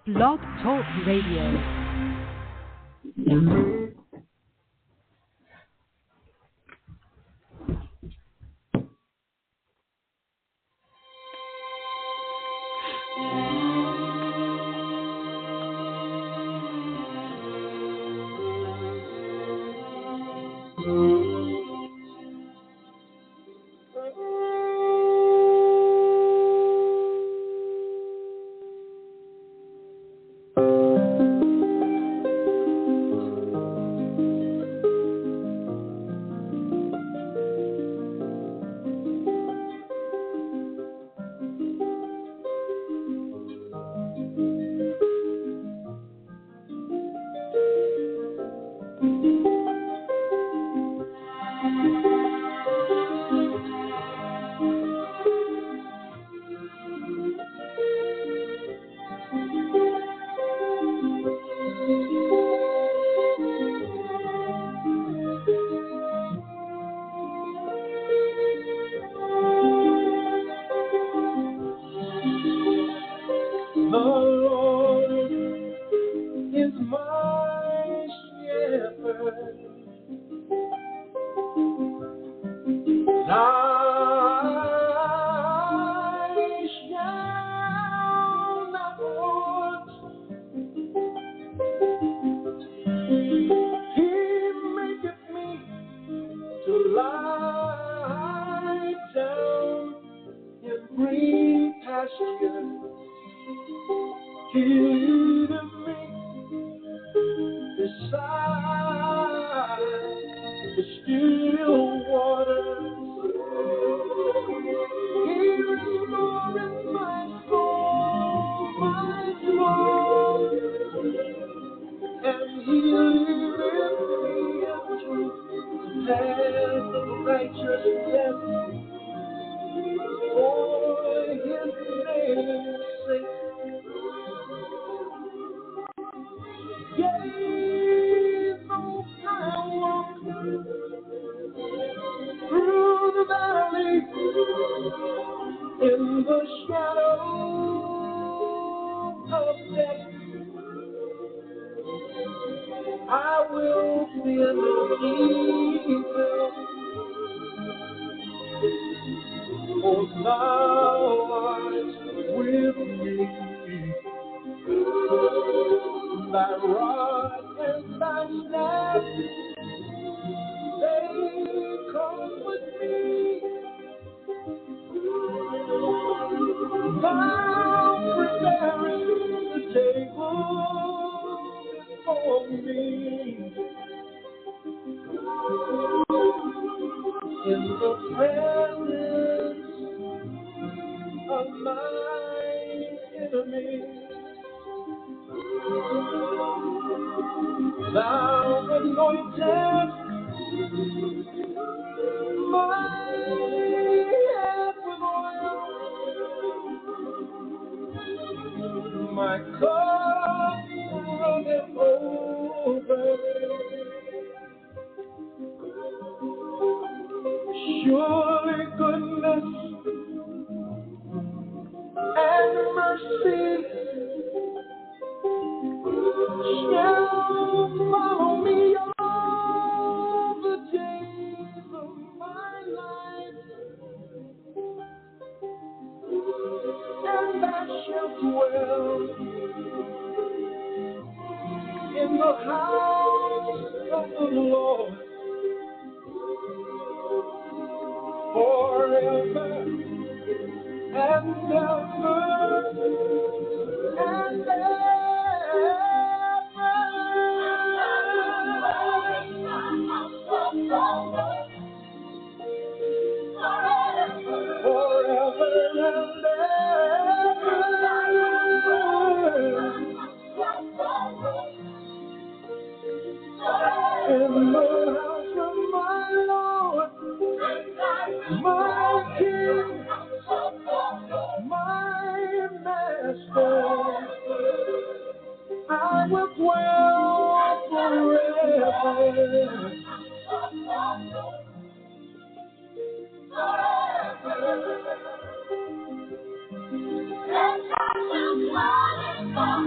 Blog Talk Radio. Thank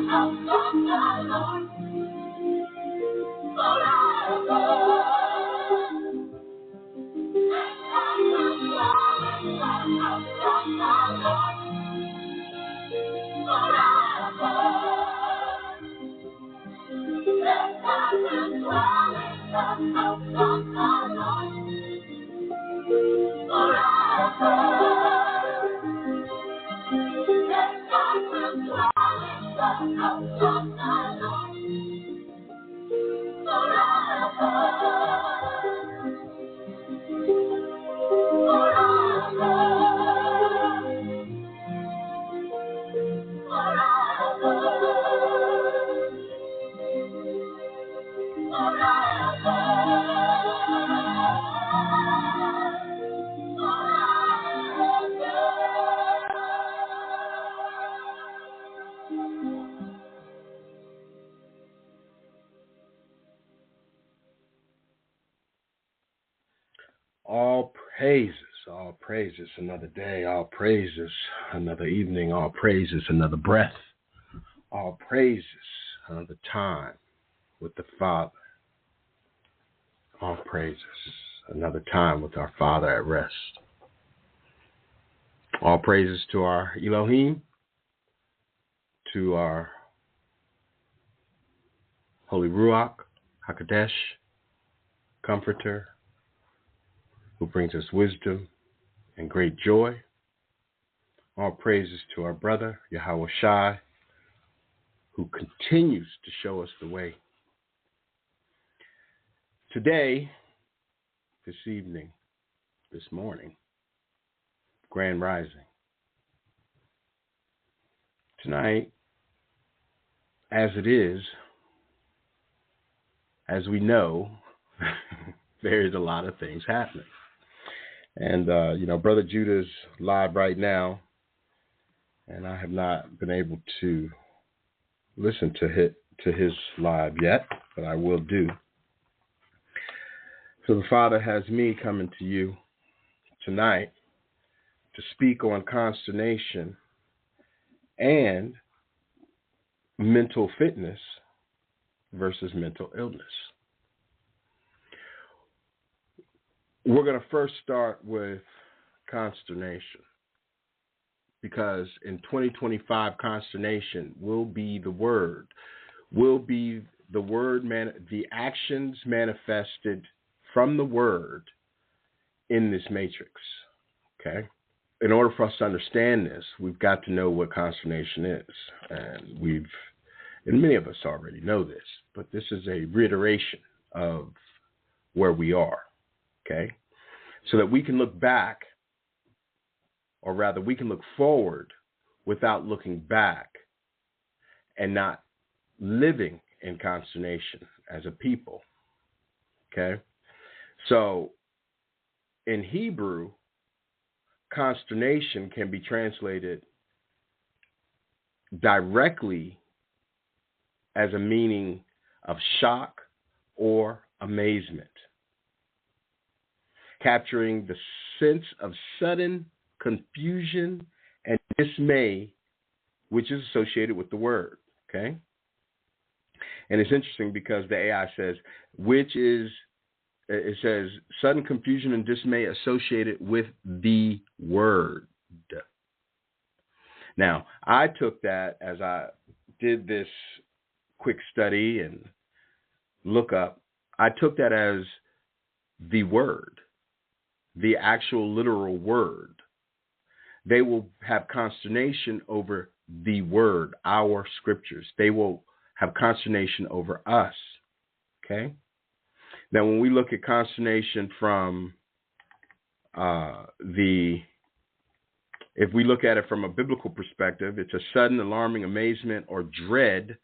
you. All praises, another day, all praises, another evening, all praises, another breath, all praises, another time with the Father, all praises, another time with our Father at rest. All praises to our Elohim, to our Holy Ruach, HaKodesh, Comforter, who brings us wisdom and great joy. All praises to our brother, Yahweh Shai, who continues to show us the way. Today, this evening, this morning, Grand Rising. Tonight, as it is, as we know, there's a lot of things happening. And, Brother Judah's live right now, and I have not been able to listen to his live yet, but I will do. So the Father has me coming to you tonight to speak on consternation and mental fitness versus mental illness. We're going to first start with consternation, because in 2025, consternation will be the word, the actions manifested from the word in this matrix, okay? In order for us to understand this, we've got to know what consternation is, and many of us already know this, but this is a reiteration of where we are. Okay, so that we can look back, or rather we can look forward without looking back and not living in consternation as a people. Okay, so in Hebrew, consternation can be translated directly as a meaning of shock or amazement, capturing the sense of sudden confusion and dismay, which is associated with the word, okay? And it's interesting because the AI says, it says sudden confusion and dismay associated with the word. Now, I took that as I did this quick study and look up, I took that as the word. The actual literal word. They will have consternation over the word, our scriptures. They will have consternation over us. Okay? Now, when we look at consternation from if we look at it from a biblical perspective, it's a sudden, alarming amazement or dread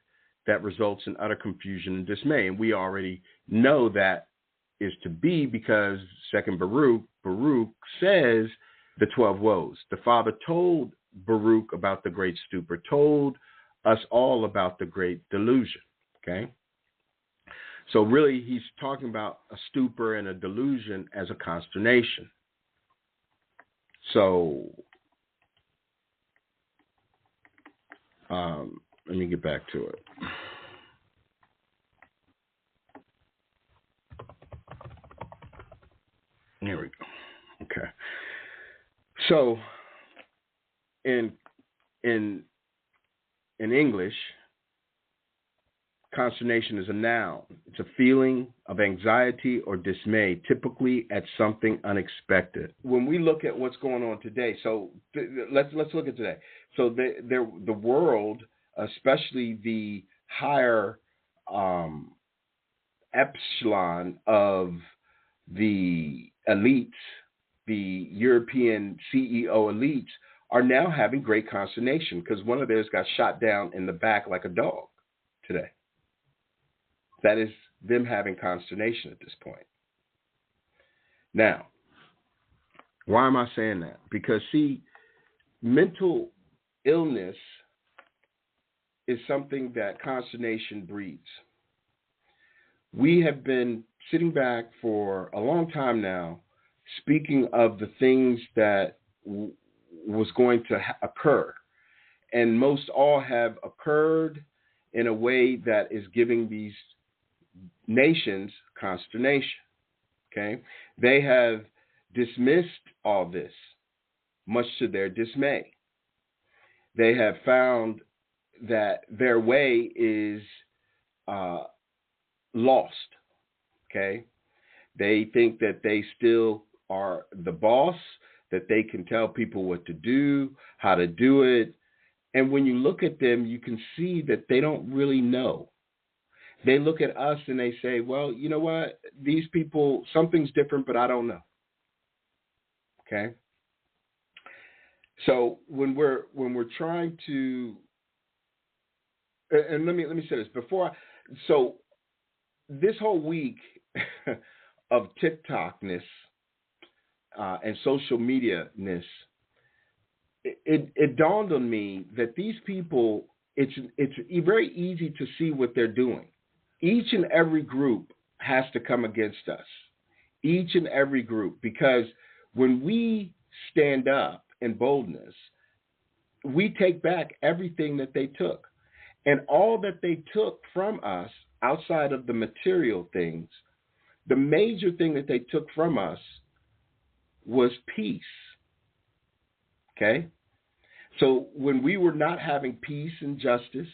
that results in utter confusion and dismay. And we already know that is to be, because second Baruch says the 12 woes. The Father told Baruch about the great stupor, told us all about the great delusion. Okay, so really he's talking about a stupor and a delusion as a consternation. So let me get back to it. Here we go. Okay. So in English, consternation is a noun. It's a feeling of anxiety or dismay, typically at something unexpected. When we look at what's going on today, so let's look at today. So the world, especially the higher epsilon of the elites, the European CEO elites, are now having great consternation because one of theirs got shot down in the back like a dog today. That is them having consternation at this point. Now, why am I saying that? Because, see, mental illness is something that consternation breeds. We have been sitting back for a long time now, speaking of the things that was going to occur. And most all have occurred in a way that is giving these nations consternation. Okay? They have dismissed all this, much to their dismay. They have found that their way is lost. Okay? They think that they still are the boss, that they can tell people what to do, how to do it. And when you look at them, you can see that they don't really know. They look at us and they say, well, you know what? These people, something's different, but I don't know. Okay? So when we're trying to, and let me say this before. So this whole week of TikTokness and social media-ness, it dawned on me that these people, it's very easy to see what they're doing. Each and every group has to come against us. Each and every group, because when we stand up in boldness, we take back everything that they took. And all that they took from us, outside of the material things, the major thing that they took from us was peace. Okay? So when we were not having peace and justice,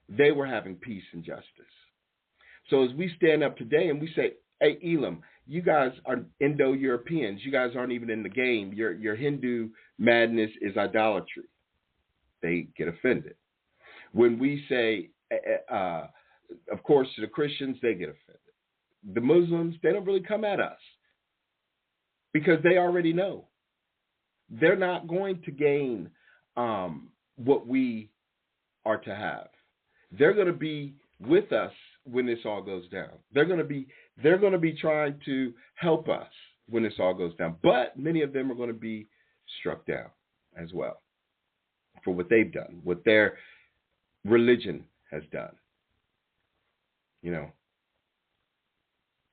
they were having peace and justice. So as we stand up today and we say, hey, Elam, you guys are Indo-Europeans. You guys aren't even in the game. Your Hindu madness is idolatry. They get offended. When we say, of course, to the Christians, they get offended. The Muslims, they don't really come at us because they already know. They're not going to gain what we are to have. They're going to be with us when this all goes down. They're going to be trying to help us when this all goes down. But many of them are going to be struck down as well for what they've done, what their religion has done. You know,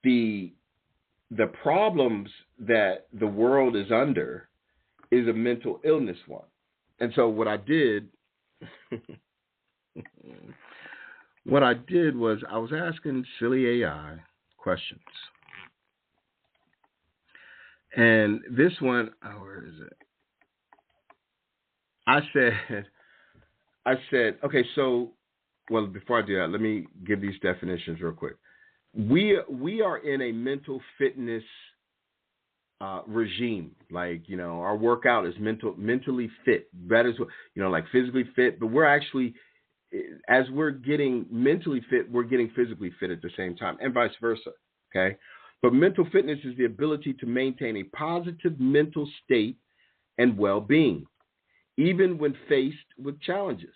the problems that the world is under is a mental illness one. And so what I did was I was asking silly AI questions. And this one, where is it? I said, okay, so, well, before I do that, let me give these definitions real quick. We are in a mental fitness regime. Like, you know, our workout is mentally fit. That is, you know, like physically fit, but we're actually, as we're getting mentally fit, we're getting physically fit at the same time, and vice versa. Okay. But mental fitness is the ability to maintain a positive mental state and well-being, even when faced with challenges.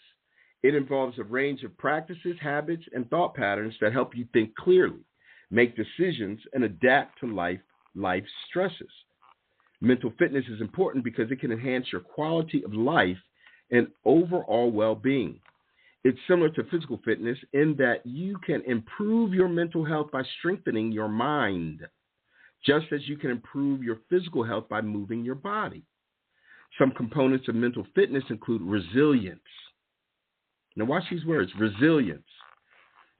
It involves a range of practices, habits, and thought patterns that help you think clearly, make decisions, and adapt to life's stresses. Mental fitness is important because it can enhance your quality of life and overall well-being. It's similar to physical fitness in that you can improve your mental health by strengthening your mind, just as you can improve your physical health by moving your body. Some components of mental fitness include resilience. Now watch these words: resilience,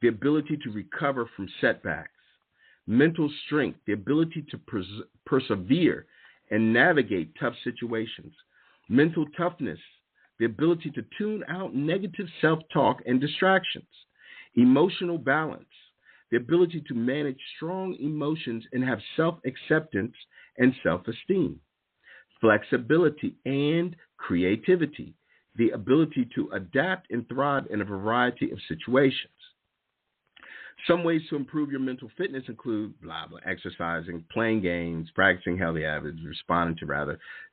the ability to recover from setbacks, mental strength, the ability to persevere and navigate tough situations. Mental toughness, the ability to tune out negative self-talk and distractions. Emotional balance, the ability to manage strong emotions and have self-acceptance and self-esteem. Flexibility and creativity, the ability to adapt and thrive in a variety of situations. Some ways to improve your mental fitness include blah, blah, exercising, playing games, practicing healthy habits,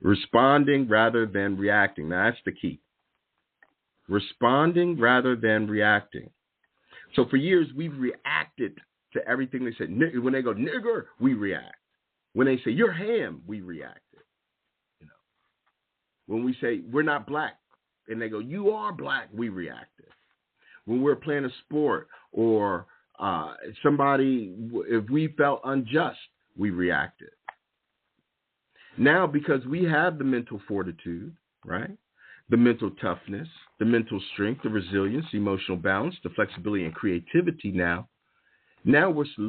responding rather than reacting. Now, that's the key. Responding rather than reacting. So for years, we've reacted to everything they said. When they go, nigger, we react. When they say, you're ham, we react. You know, when we say, we're not black, and they go, you are black, we reacted. When we're playing a sport or if we felt unjust, we reacted. Now, because we have the mental fortitude, right? The mental toughness, the mental strength, the resilience, the emotional balance, the flexibility and creativity now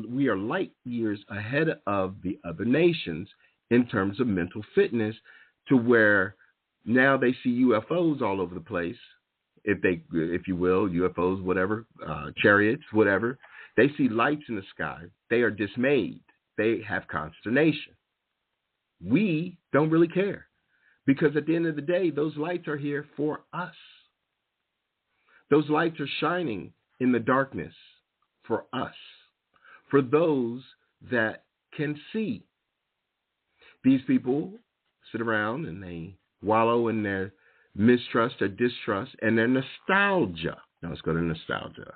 we are light years ahead of the other nations in terms of mental fitness, to where now they see UFOs all over the place, if you will, UFOs, whatever, chariots, whatever. They see lights in the sky. They are dismayed. They have consternation. We don't really care, because at the end of the day, those lights are here for us. Those lights are shining in the darkness for us, for those that can see. These people sit around and they wallow in their mistrust or distrust and their nostalgia. Now let's go to nostalgia.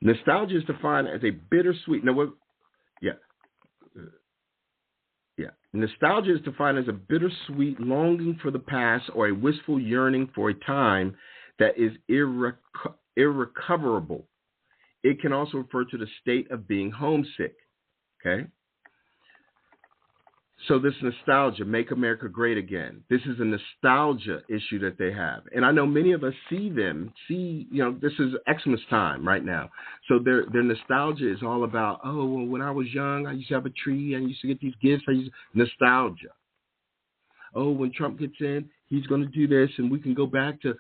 Nostalgia is defined as a bittersweet. Nostalgia is defined as a bittersweet longing for the past or a wistful yearning for a time that is irrecoverable. It can also refer to the state of being homesick. Okay? So this nostalgia, make America great again. This is a nostalgia issue that they have. And I know many of us see, this is Xmas time right now. So their nostalgia is all about, when I was young, I used to have a tree. I used to get these gifts. Nostalgia. Oh, when Trump gets in, he's going to do this, and we can go back to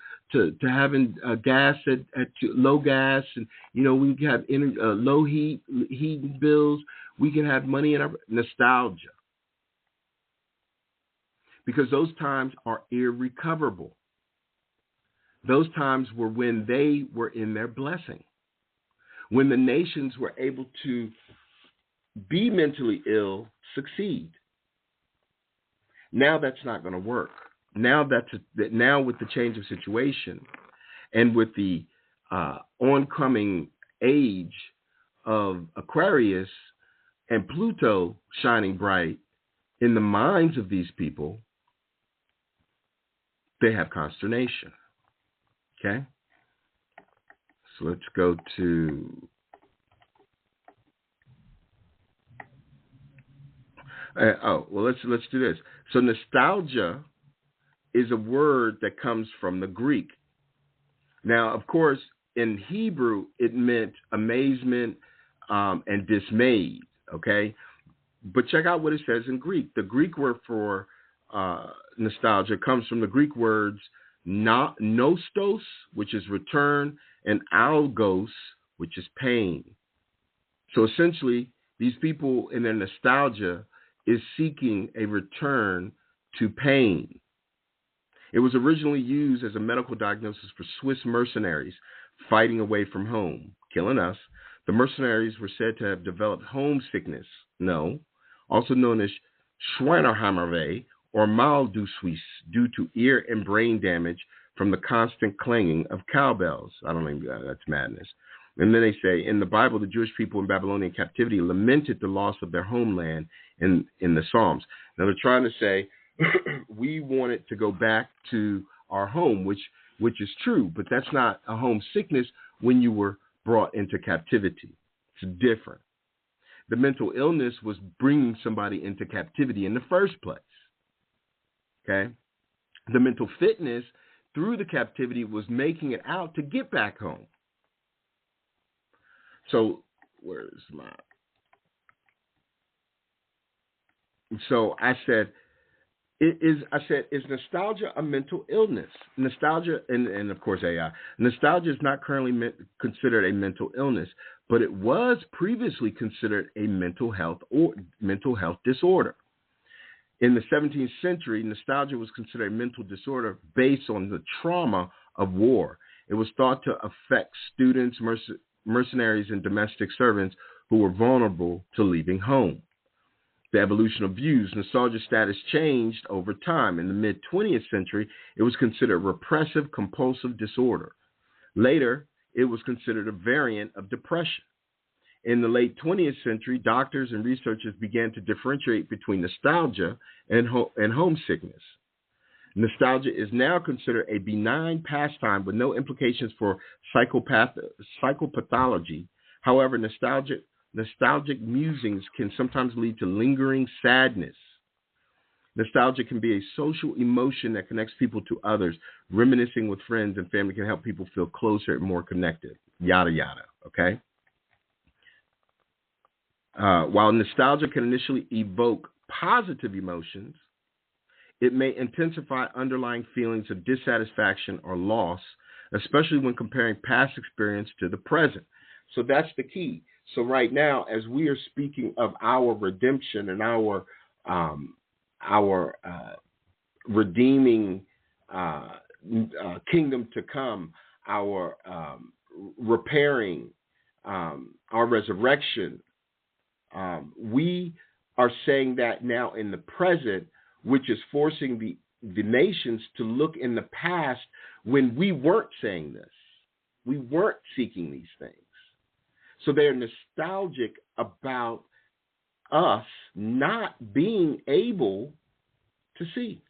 having gas at low gas, and, we can have low heating bills. We can have money in our nostalgia. Because those times are irrecoverable. Those times were when they were in their blessing. When the nations were able to be mentally ill, succeed. Now that's not going to work. Now with the change of situation and with the oncoming age of Aquarius and Pluto shining bright in the minds of these people, they have consternation. Okay? So let's go to let's do this. So nostalgia is a word that comes from the Greek. Now, of course, in Hebrew, it meant amazement and dismayed. Okay? But check out what it says in Greek. The Greek word for nostalgia comes from the Greek words nostos, which is return, and algos, which is pain. So essentially, these people in their nostalgia is seeking a return to pain. It was originally used as a medical diagnosis for Swiss mercenaries fighting away from home, killing us. The mercenaries were said to have developed homesickness, also known as Schweinerheimerweh or mal du Suisse, due to ear and brain damage from the constant clanging of cowbells. I don't think that's madness. And then they say, in the Bible, the Jewish people in Babylonian captivity lamented the loss of their homeland in the Psalms. Now they're trying to say, we wanted to go back to our home, which is true, but that's not a homesickness when you were brought into captivity. It's different. The mental illness was bringing somebody into captivity in the first place. Okay? The mental fitness through the captivity was making it out to get back home. So where is my? So I said, is nostalgia a mental illness? Nostalgia, and of course AI. Nostalgia is not currently considered a mental illness, but it was previously considered a mental health disorder. In the 17th century, nostalgia was considered a mental disorder based on the trauma of war. It was thought to affect students, mercenaries, and domestic servants who were vulnerable to leaving home. The evolution of views, nostalgia status changed over time. In the mid-20th century, it was considered repressive compulsive disorder. Later, it was considered a variant of depression. In the late 20th century, doctors and researchers began to differentiate between nostalgia and homesickness. Nostalgia is now considered a benign pastime with no implications for psychopathology. However, nostalgic musings can sometimes lead to lingering sadness. Nostalgia can be a social emotion that connects people to others. Reminiscing with friends and family can help people feel closer and more connected. Yada, yada. Okay? While nostalgia can initially evoke positive emotions, it may intensify underlying feelings of dissatisfaction or loss, especially when comparing past experience to the present. So that's the key. So right now, as we are speaking of our redemption and our redeeming kingdom to come, our repairing, our resurrection, we are saying that now in the present, which is forcing the nations to look in the past when we weren't saying this. We weren't seeking these things. So they're nostalgic about us not being able to see.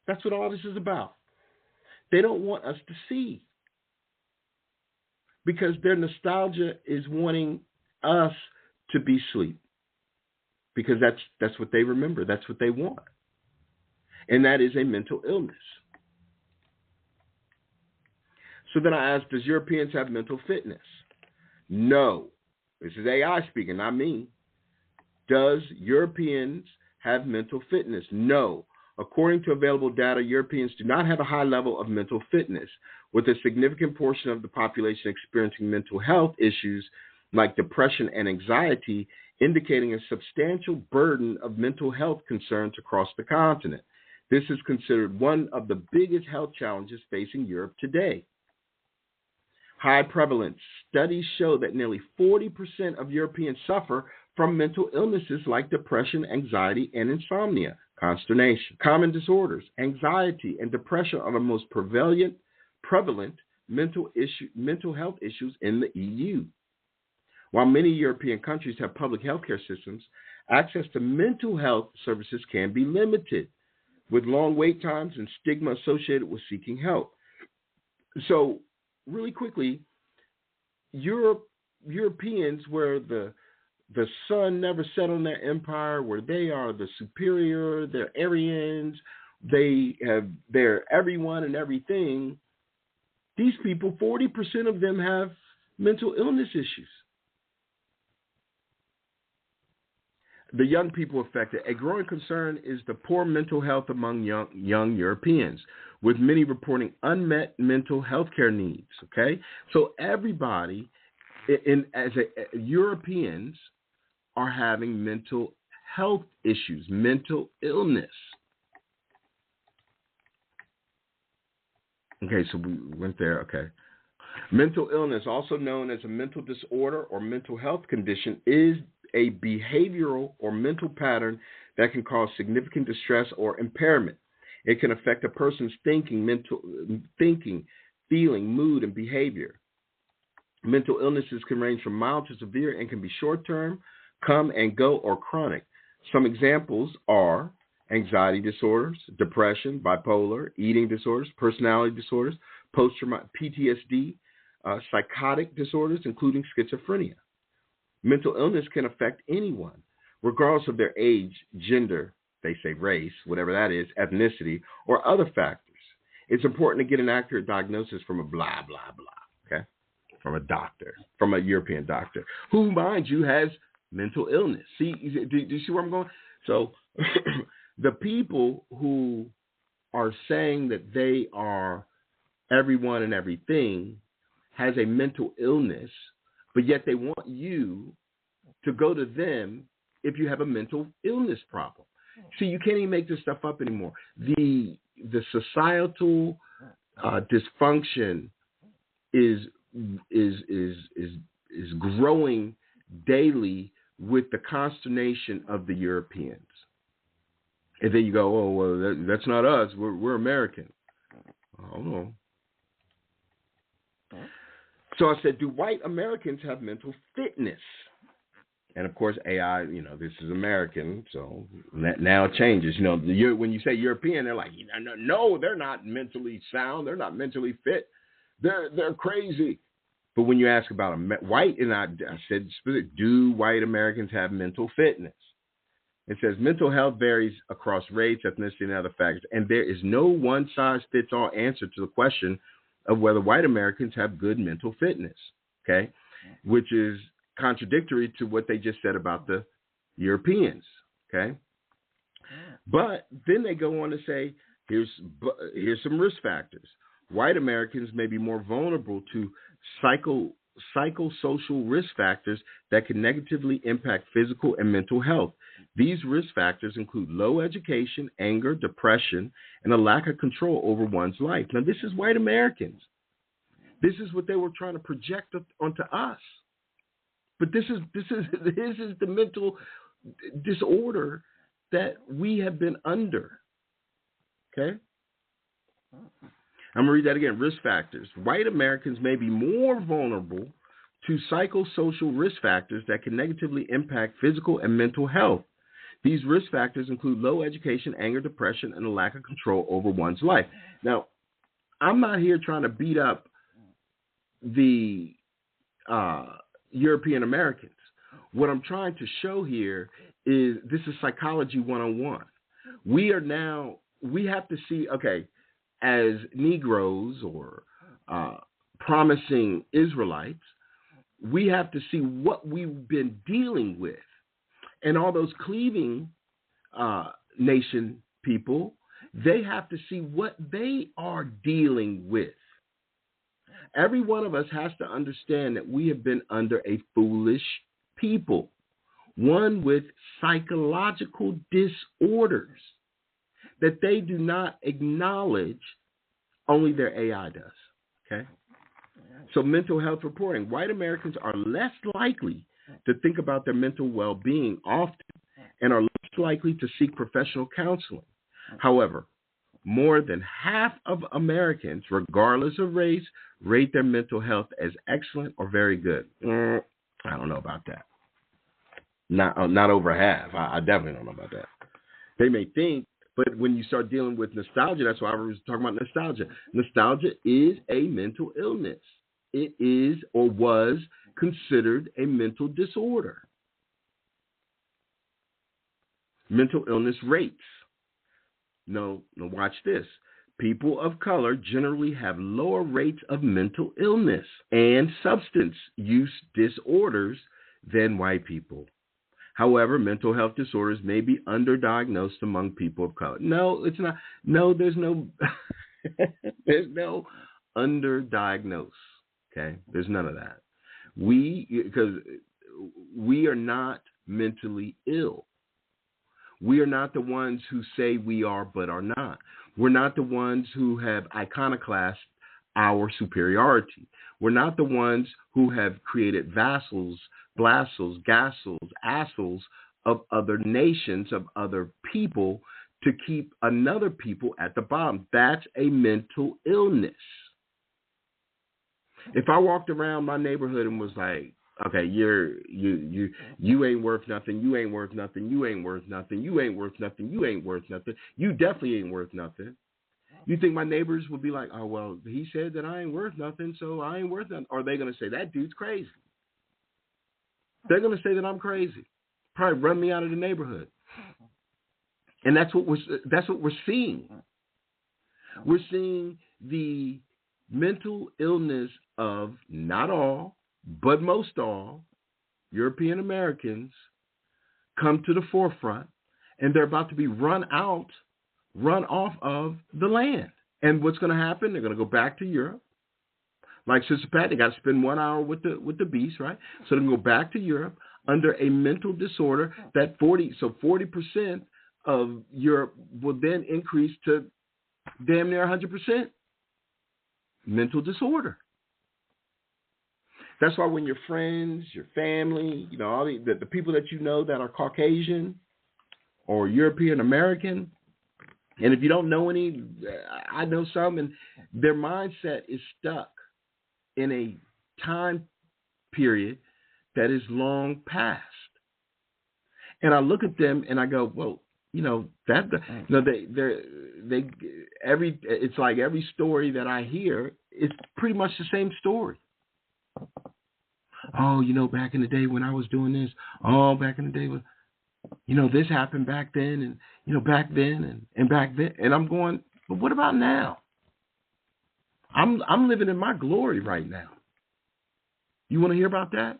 That's what all this is about. They don't want us to see because their nostalgia is wanting us to be asleep because that's what they remember. That's what they want. And that is a mental illness. So then I asked, does Europeans have mental fitness? No. This is AI speaking, not me. Does Europeans have mental fitness? No. According to available data, Europeans do not have a high level of mental fitness, with a significant portion of the population experiencing mental health issues like depression and anxiety, indicating a substantial burden of mental health concerns across the continent. This is considered one of the biggest health challenges facing Europe today. High prevalence studies show that nearly 40% of Europeans suffer from mental illnesses like depression, anxiety, and insomnia, consternation. Common disorders, anxiety, and depression are the most prevalent mental health issues in the EU. While many European countries have public healthcare systems, access to mental health services can be limited, with long wait times and stigma associated with seeking help. So, really quickly, Europeans, where the sun never set on their empire, where they are the superior, they're Aryans, they're everyone and everything. These people, 40% of them have mental illness issues. The young people affected. A growing concern is the poor mental health among young Europeans, with many reporting unmet mental health care needs. Okay, so everybody, Europeans, are having mental health issues, mental illness. Okay, so we went there. Okay. Mental illness, also known as a mental disorder or mental health condition, is a behavioral or mental pattern that can cause significant distress or impairment. It can affect a person's thinking, feeling, mood, and behavior. Mental illnesses can range from mild to severe and can be short-term, come and go, or chronic. Some examples are anxiety disorders, depression, bipolar, eating disorders, personality disorders, post-traumatic PTSD, psychotic disorders, including schizophrenia. Mental illness can affect anyone, regardless of their age, gender, they say race, whatever that is, ethnicity, or other factors. It's important to get an accurate diagnosis from a blah, blah, blah, okay? from a European doctor, who, mind you, has mental illness. See, do you see where I'm going? So the people who are saying that they are everyone and everything has a mental illness, but yet they want you to go to them if you have a mental illness problem. See, you can't even make this stuff up anymore. The societal dysfunction is growing daily with the consternation of the Europeans. And then you go, oh, well, that's not us. We're American. Hold on. So I said, do white Americans have mental fitness? And of course, AI, this is American, so now it changes. When you say European, they're like, no, they're not mentally sound. They're not mentally fit. They're crazy. But when you ask about white, and I said, do white Americans have mental fitness? It says mental health varies across race, ethnicity, and other factors, and there is no one-size-fits-all answer to the question of whether white Americans have good mental fitness, okay, which is contradictory to what they just said about the Europeans, okay? But then they go on to say, here's some risk factors. White Americans may be more vulnerable to psychosocial risk factors that can negatively impact physical and mental health. These risk factors include low education, anger, depression, and a lack of control over one's life. Now, this is white Americans. This is what they were trying to project onto us. But this is the mental disorder that we have been under. Okay? I'm going to read that again. Risk factors. White Americans may be more vulnerable to psychosocial risk factors that can negatively impact physical and mental health. These risk factors include low education, anger, depression, and a lack of control over one's life. Now, I'm not here trying to beat up the European Americans. What I'm trying to show here is this is psychology 101. We have to see, okay, as Negroes or promising Israelites, we have to see what we've been dealing with. And all those cleaving nation people, they have to see what they are dealing with. Every one of us has to understand that we have been under a foolish people, one with psychological disorders that they do not acknowledge, only their AI does. Okay? So mental health reporting. White Americans are less likely to think about their mental well-being often and are less likely to seek professional counseling. However, more than half of Americans, regardless of race, rate their mental health as excellent or very good. I don't know about that. Not over half. I definitely don't know about that. They may think, but when you start dealing with nostalgia, that's why I was talking about nostalgia. Nostalgia is a mental illness. It is or was considered a mental disorder. Mental illness rates. No, watch this. People of color generally have lower rates of mental illness and substance use disorders than white people. However, mental health disorders may be underdiagnosed among people of color. No, it's not. No, there's no there's no underdiagnosed. Okay? There's none of that. Because we are not mentally ill. We are not the ones who say we are but are not. We're not the ones who have iconoclast our superiority. We're not the ones who have created vassals, blassels, gassels, assels of other nations, of other people, to keep another people at the bottom. That's a mental illness. If I walked around my neighborhood and was like, okay, you ain't worth nothing, you ain't worth nothing, you ain't worth nothing, you ain't worth nothing, you ain't worth nothing, you definitely ain't worth nothing. You think my neighbors would be like, oh, well, he said that I ain't worth nothing, so I ain't worth nothing. Or are they going to say, that dude's crazy? They're going to say that I'm crazy. Probably run me out of the neighborhood. And that's what we're seeing. We're seeing the mental illness of, not all, but most all, European Americans come to the forefront, and they're about to be run off of the land. And what's going to happen? They're going to go back to Europe. Like Sister Pat, they got to spend 1 hour with the beast, right? So they're going to go back to Europe under a mental disorder that 40% of Europe will then increase to damn near 100% mental disorder. That's why when your friends, your family, all the people that you know that are Caucasian or European American, and if you don't know any, I know some, and their mindset is stuck in a time period that is long past. And I look at them and I go, well, it's like every story that I hear is pretty much the same story. Oh, back in the day when I was doing this. Oh, back in the day when, this happened back then, and back then and back then. And I'm going, but what about now? I'm living in my glory right now. You want to hear about that?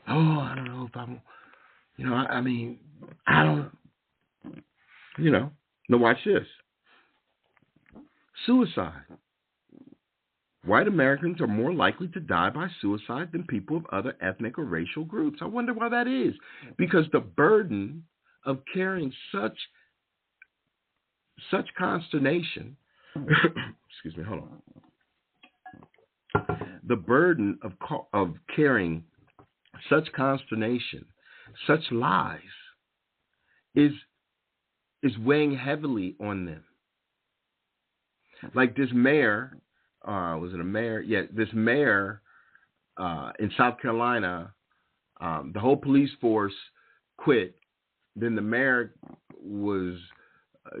Oh, I don't know if I'm, I don't, Now watch this. Suicide. White Americans are more likely to die by suicide than people of other ethnic or racial groups. I wonder why that is. Because the burden of carrying such consternation, excuse me, hold on. The burden of carrying such consternation, such lies, is weighing heavily on them. Like this mayor. Was it a mayor? Yeah, this mayor in South Carolina, the whole police force quit. Then the mayor was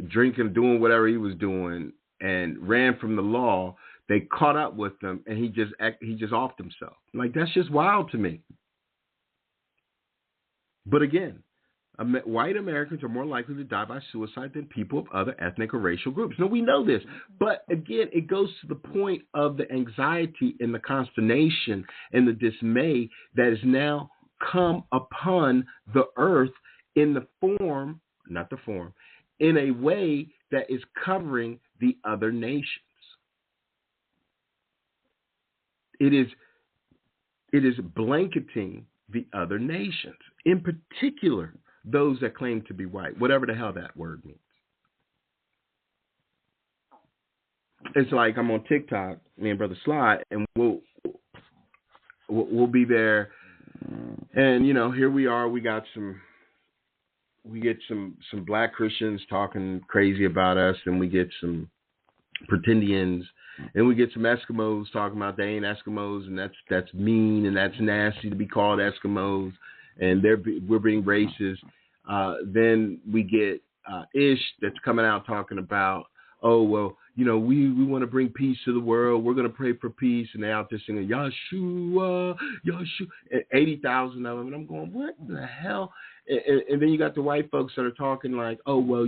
drinking, doing whatever he was doing, and ran from the law. They caught up with him, and he just offed himself. Like, that's just wild to me. But again, white Americans are more likely to die by suicide than people of other ethnic or racial groups. No, we know this. But again, it goes to the point of the anxiety and the consternation and the dismay that has now come upon the earth in in a way that is covering the other nations. It is blanketing the other nations, in particular those that claim to be white, whatever the hell that word means. It's like I'm on TikTok, me and Brother Sly, and we'll be there, and here we are. We get some black Christians talking crazy about us, and we get some pretendians, and we get some Eskimos talking about they ain't Eskimos, and that's mean and that's nasty to be called Eskimos. And we're being racist. Then we get Ish that's coming out talking about, oh, well, we want to bring peace to the world. We're going to pray for peace. And they're out there singing, Yahshua, Yahshua, 80,000 of them. And I'm going, what the hell? And then you got the white folks that are talking like, oh, well,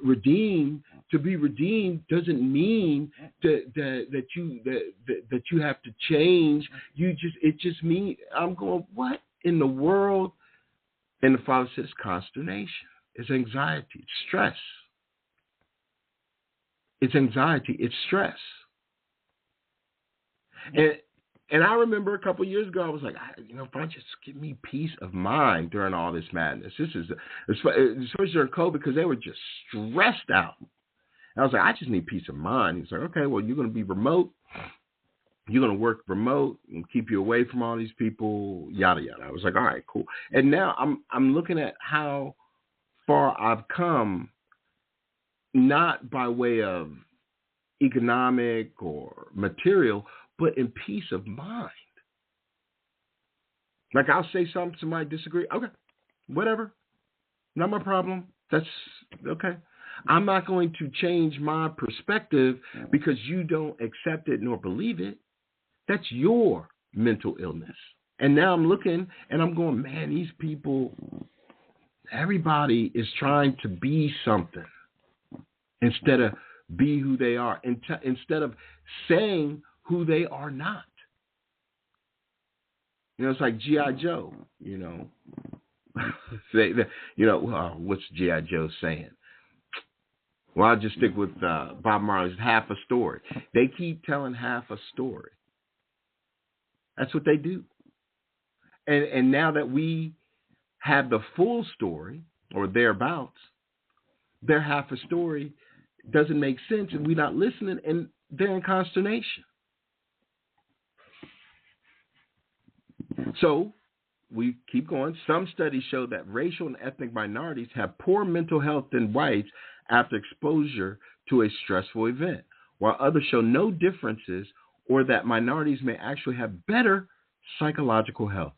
redeemed. To be redeemed doesn't mean that you have to change. It just means, I'm going, what in the world? And the Father says consternation. It's anxiety. It's stress. It's anxiety. It's stress. And I remember a couple of years ago, I was like, if I just give me peace of mind during all this madness. This is, especially during COVID, because they were just stressed out. And I was like, I just need peace of mind. He's like, okay, well, you're going to be remote. You're going to work remote and keep you away from all these people, yada, yada. I was like, all right, cool. And now I'm looking at how far I've come, not by way of economic or material, but in peace of mind. Like, I'll say something, somebody disagree. Okay, whatever. Not my problem. That's okay. I'm not going to change my perspective because you don't accept it nor believe it. That's your mental illness. And now I'm looking and I'm going, man, these people, everybody is trying to be something instead of be who they are. Instead of saying who they are not. It's like G.I. Joe, what's G.I. Joe saying? Well, I'll just stick with Bob Marley's half a story. They keep telling half a story. That's what they do. And now that we have the full story, or thereabouts, their half a story doesn't make sense, and we're not listening, and they're in consternation. So we keep going. Some studies show that racial and ethnic minorities have poor mental health than whites after exposure to a stressful event, while others show no differences, or that minorities may actually have better psychological health.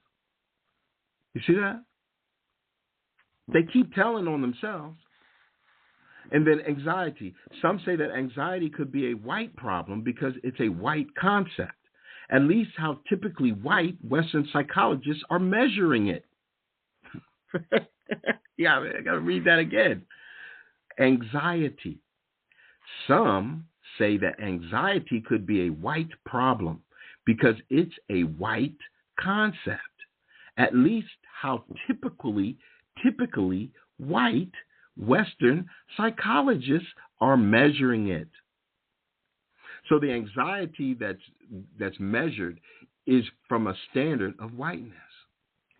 You see that? They keep telling on themselves. And then anxiety. Some say that anxiety could be a white problem because it's a white concept. At least how typically white Western psychologists are measuring it. Yeah, I got to read that again. Anxiety. Some say that anxiety could be a white problem because it's a white concept. At least how typically white Western psychologists are measuring it. So the anxiety that's measured is from a standard of whiteness.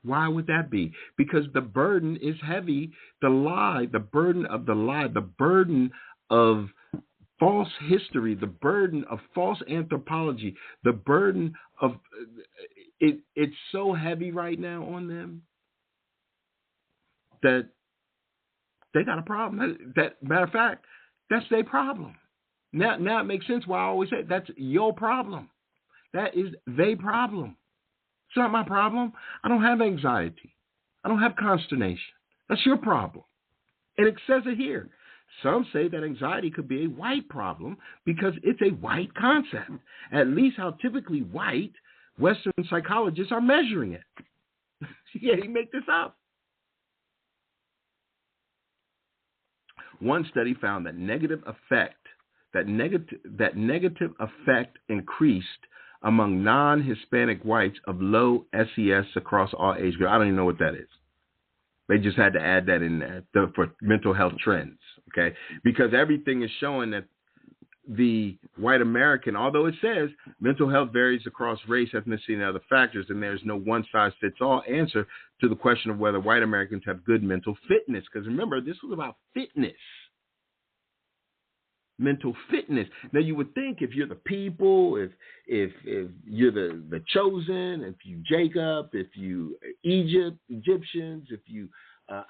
Why would that be? Because the burden is heavy. The burden of the lie, the burden of false history, the burden of false anthropology, the burden of it's so heavy right now on them that they got a problem. That matter of fact, that's their problem. Now it makes sense why I always say that's your problem. That is their problem. It's not my problem. I don't have anxiety. I don't have consternation. That's your problem. And it says it here. Some say that anxiety could be a white problem because it's a white concept. At least how typically white Western psychologists are measuring it. Yeah, he make this up. One study found that negative effect increased among non-Hispanic whites of low SES across all age groups. I don't even know what that is. They just had to add that in there for mental health trends, okay? Because everything is showing that the white American, although it says mental health varies across race, ethnicity, and other factors, and there's no one-size-fits-all answer to the question of whether white Americans have good mental fitness. Because remember, this was about fitness. Mental fitness. Now, you would think if you're the people, if you're the chosen, if you Jacob, if you Egyptians, if you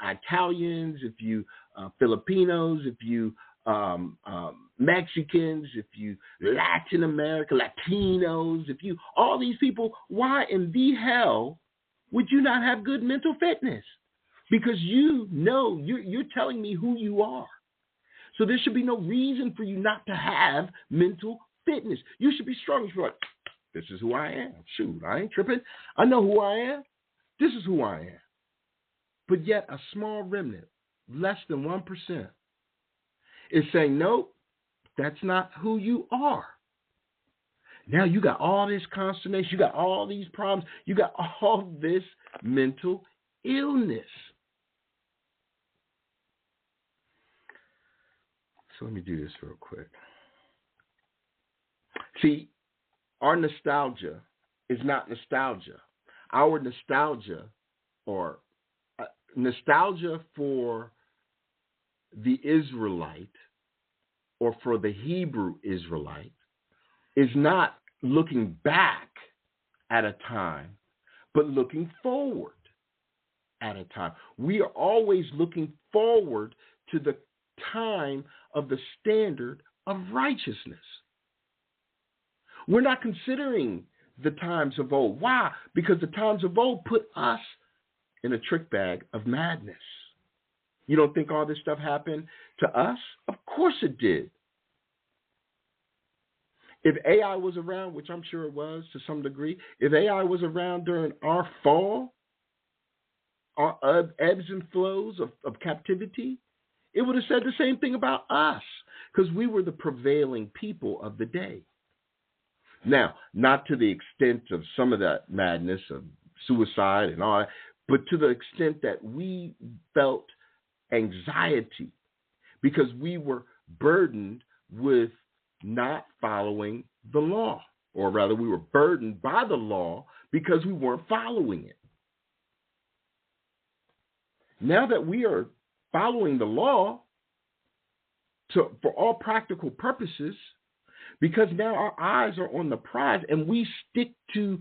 Italians, if you Filipinos, if you Mexicans, if you Latin America, Latinos, if you all these people, why in the hell would you not have good mental fitness? Because you're telling me who you are. So there should be no reason for you not to have mental fitness. You should be strong. You should be like, this is who I am. Shoot, I ain't tripping. I know who I am. This is who I am. But yet a small remnant, less than 1%, is saying, nope, that's not who you are. Now you got all this consternation. You got all these problems. You got all this mental illness. So let me do this real quick. See, our nostalgia is not nostalgia. Our nostalgia, or nostalgia for the Israelite or for the Hebrew Israelite, is not looking back at a time, but looking forward at a time. We are always looking forward to the time of the standard of righteousness. We're not considering the times of old. Why? Because the times of old put us in a trick bag of madness. You don't think all this stuff happened to us? Of course it did. If AI was around, which I'm sure it was to some degree, if AI was around during our fall, our ebbs and flows of captivity, it would have said the same thing about us, because we were the prevailing people of the day. Now, not to the extent of some of that madness of suicide and all that, but to the extent that we felt anxiety because we were burdened with not following the law, or rather, we were burdened by the law because we weren't following it. Now that we are following the law for all practical purposes, because now our eyes are on the prize and we stick to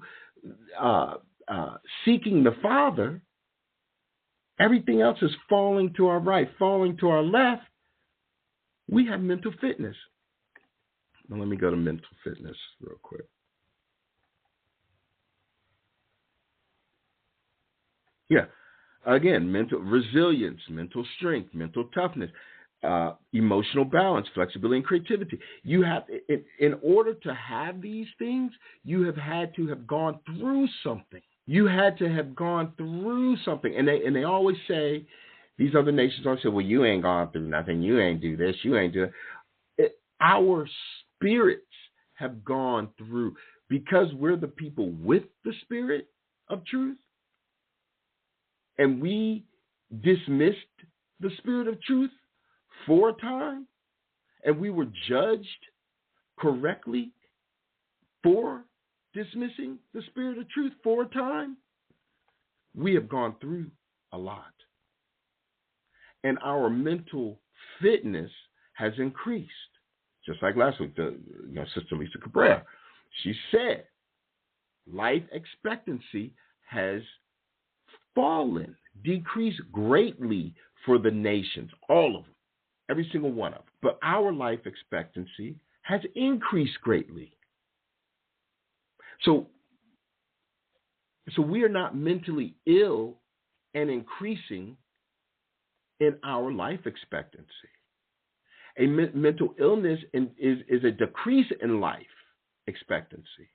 seeking the Father, everything else is falling to our right, falling to our left. We have mental fitness. Now, let me go to mental fitness real quick. Yeah. Again, mental resilience, mental strength, mental toughness, emotional balance, flexibility, and creativity. You have, in order to have these things, you have had to have gone through something. You had to have gone through something. And they always say, these other nations always say, well, you ain't gone through nothing. You ain't do this. You ain't do that. Our spirits have gone through, because we're the people with the spirit of truth. And we dismissed the spirit of truth for a time, and we were judged correctly for dismissing the spirit of truth for a time. We have gone through a lot. And our mental fitness has increased. Just like last week, Sister Lisa Cabrera, she said life expectancy has fallen, decreased greatly for the nations, all of them, every single one of them. But our life expectancy has increased greatly. So we are not mentally ill and increasing in our life expectancy. A mental illness is a decrease in life expectancy.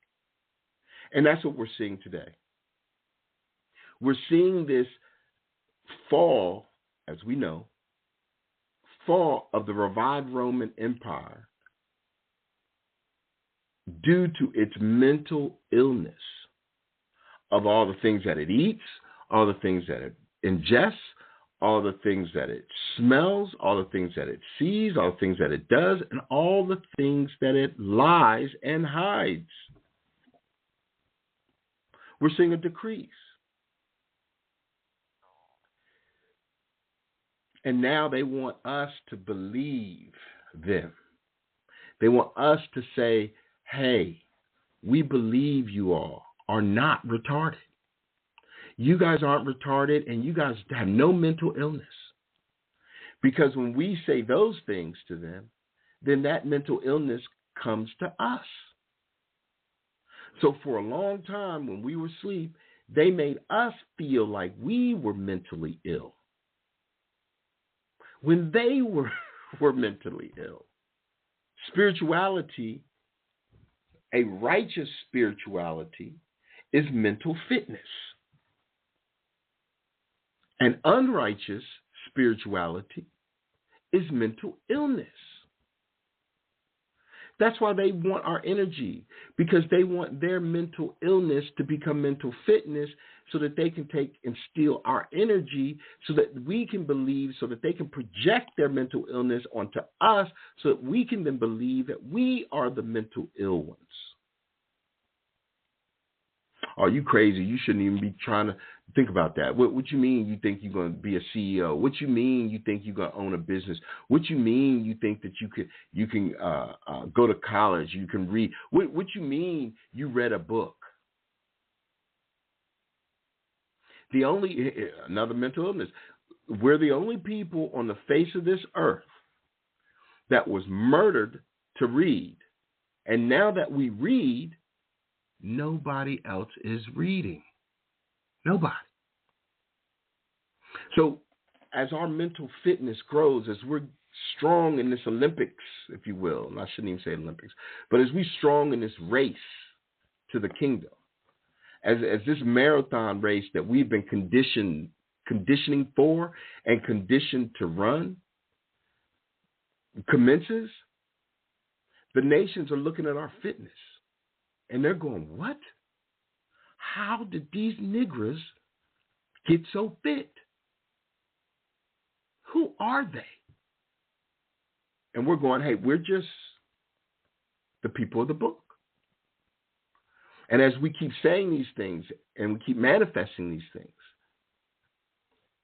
And that's what we're seeing today. We're seeing this fall, as we know, fall of the revived Roman Empire due to its mental illness of all the things that it eats, all the things that it ingests, all the things that it smells, all the things that it sees, all the things that it does, and all the things that it lies and hides. We're seeing a decrease. And now they want us to believe them. They want us to say, hey, we believe you all are not retarded. You guys aren't retarded, and you guys have no mental illness. Because when we say those things to them, then that mental illness comes to us. So for a long time, when we were asleep, they made us feel like we were mentally ill when they were mentally ill. Spirituality, a righteous spirituality, is mental fitness. An unrighteous spirituality is mental illness. That's why they want our energy, because they want their mental illness to become mental fitness so that they can take and steal our energy so that we can believe, so that they can project their mental illness onto us so that we can then believe that we are the mental ill ones. Are you crazy? You shouldn't even be trying to think about that. What you mean you think you're going to be a CEO? What you mean you think you're going to own a business? What you mean you think that you can go to college, you can read? What you mean you read a book? Another mental illness. We're the only people on the face of this earth that was murdered to read. And now that we read, nobody else is reading. Nobody. So as our mental fitness grows, as we're strong in this Olympics, if you will, and I shouldn't even say Olympics, but as we're strong in this race to the kingdom, as this marathon race that we've been conditioning for and conditioned to run commences, the nations are looking at our fitness. And they're going, what? How did these niggers get so fit? Who are they? And we're going, hey, we're just the people of the book. And as we keep saying these things and we keep manifesting these things,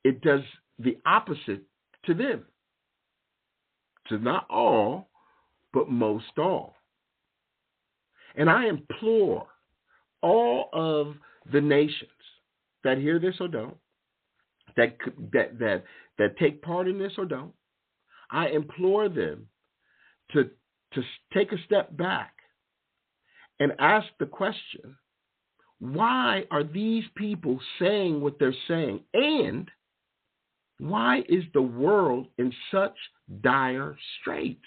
it does the opposite to them. To not all, but most all. And I implore all of the nations that hear this or don't, that take part in this or don't, I implore them to take a step back and ask the question, why are these people saying what they're saying? And why is the world in such dire straits?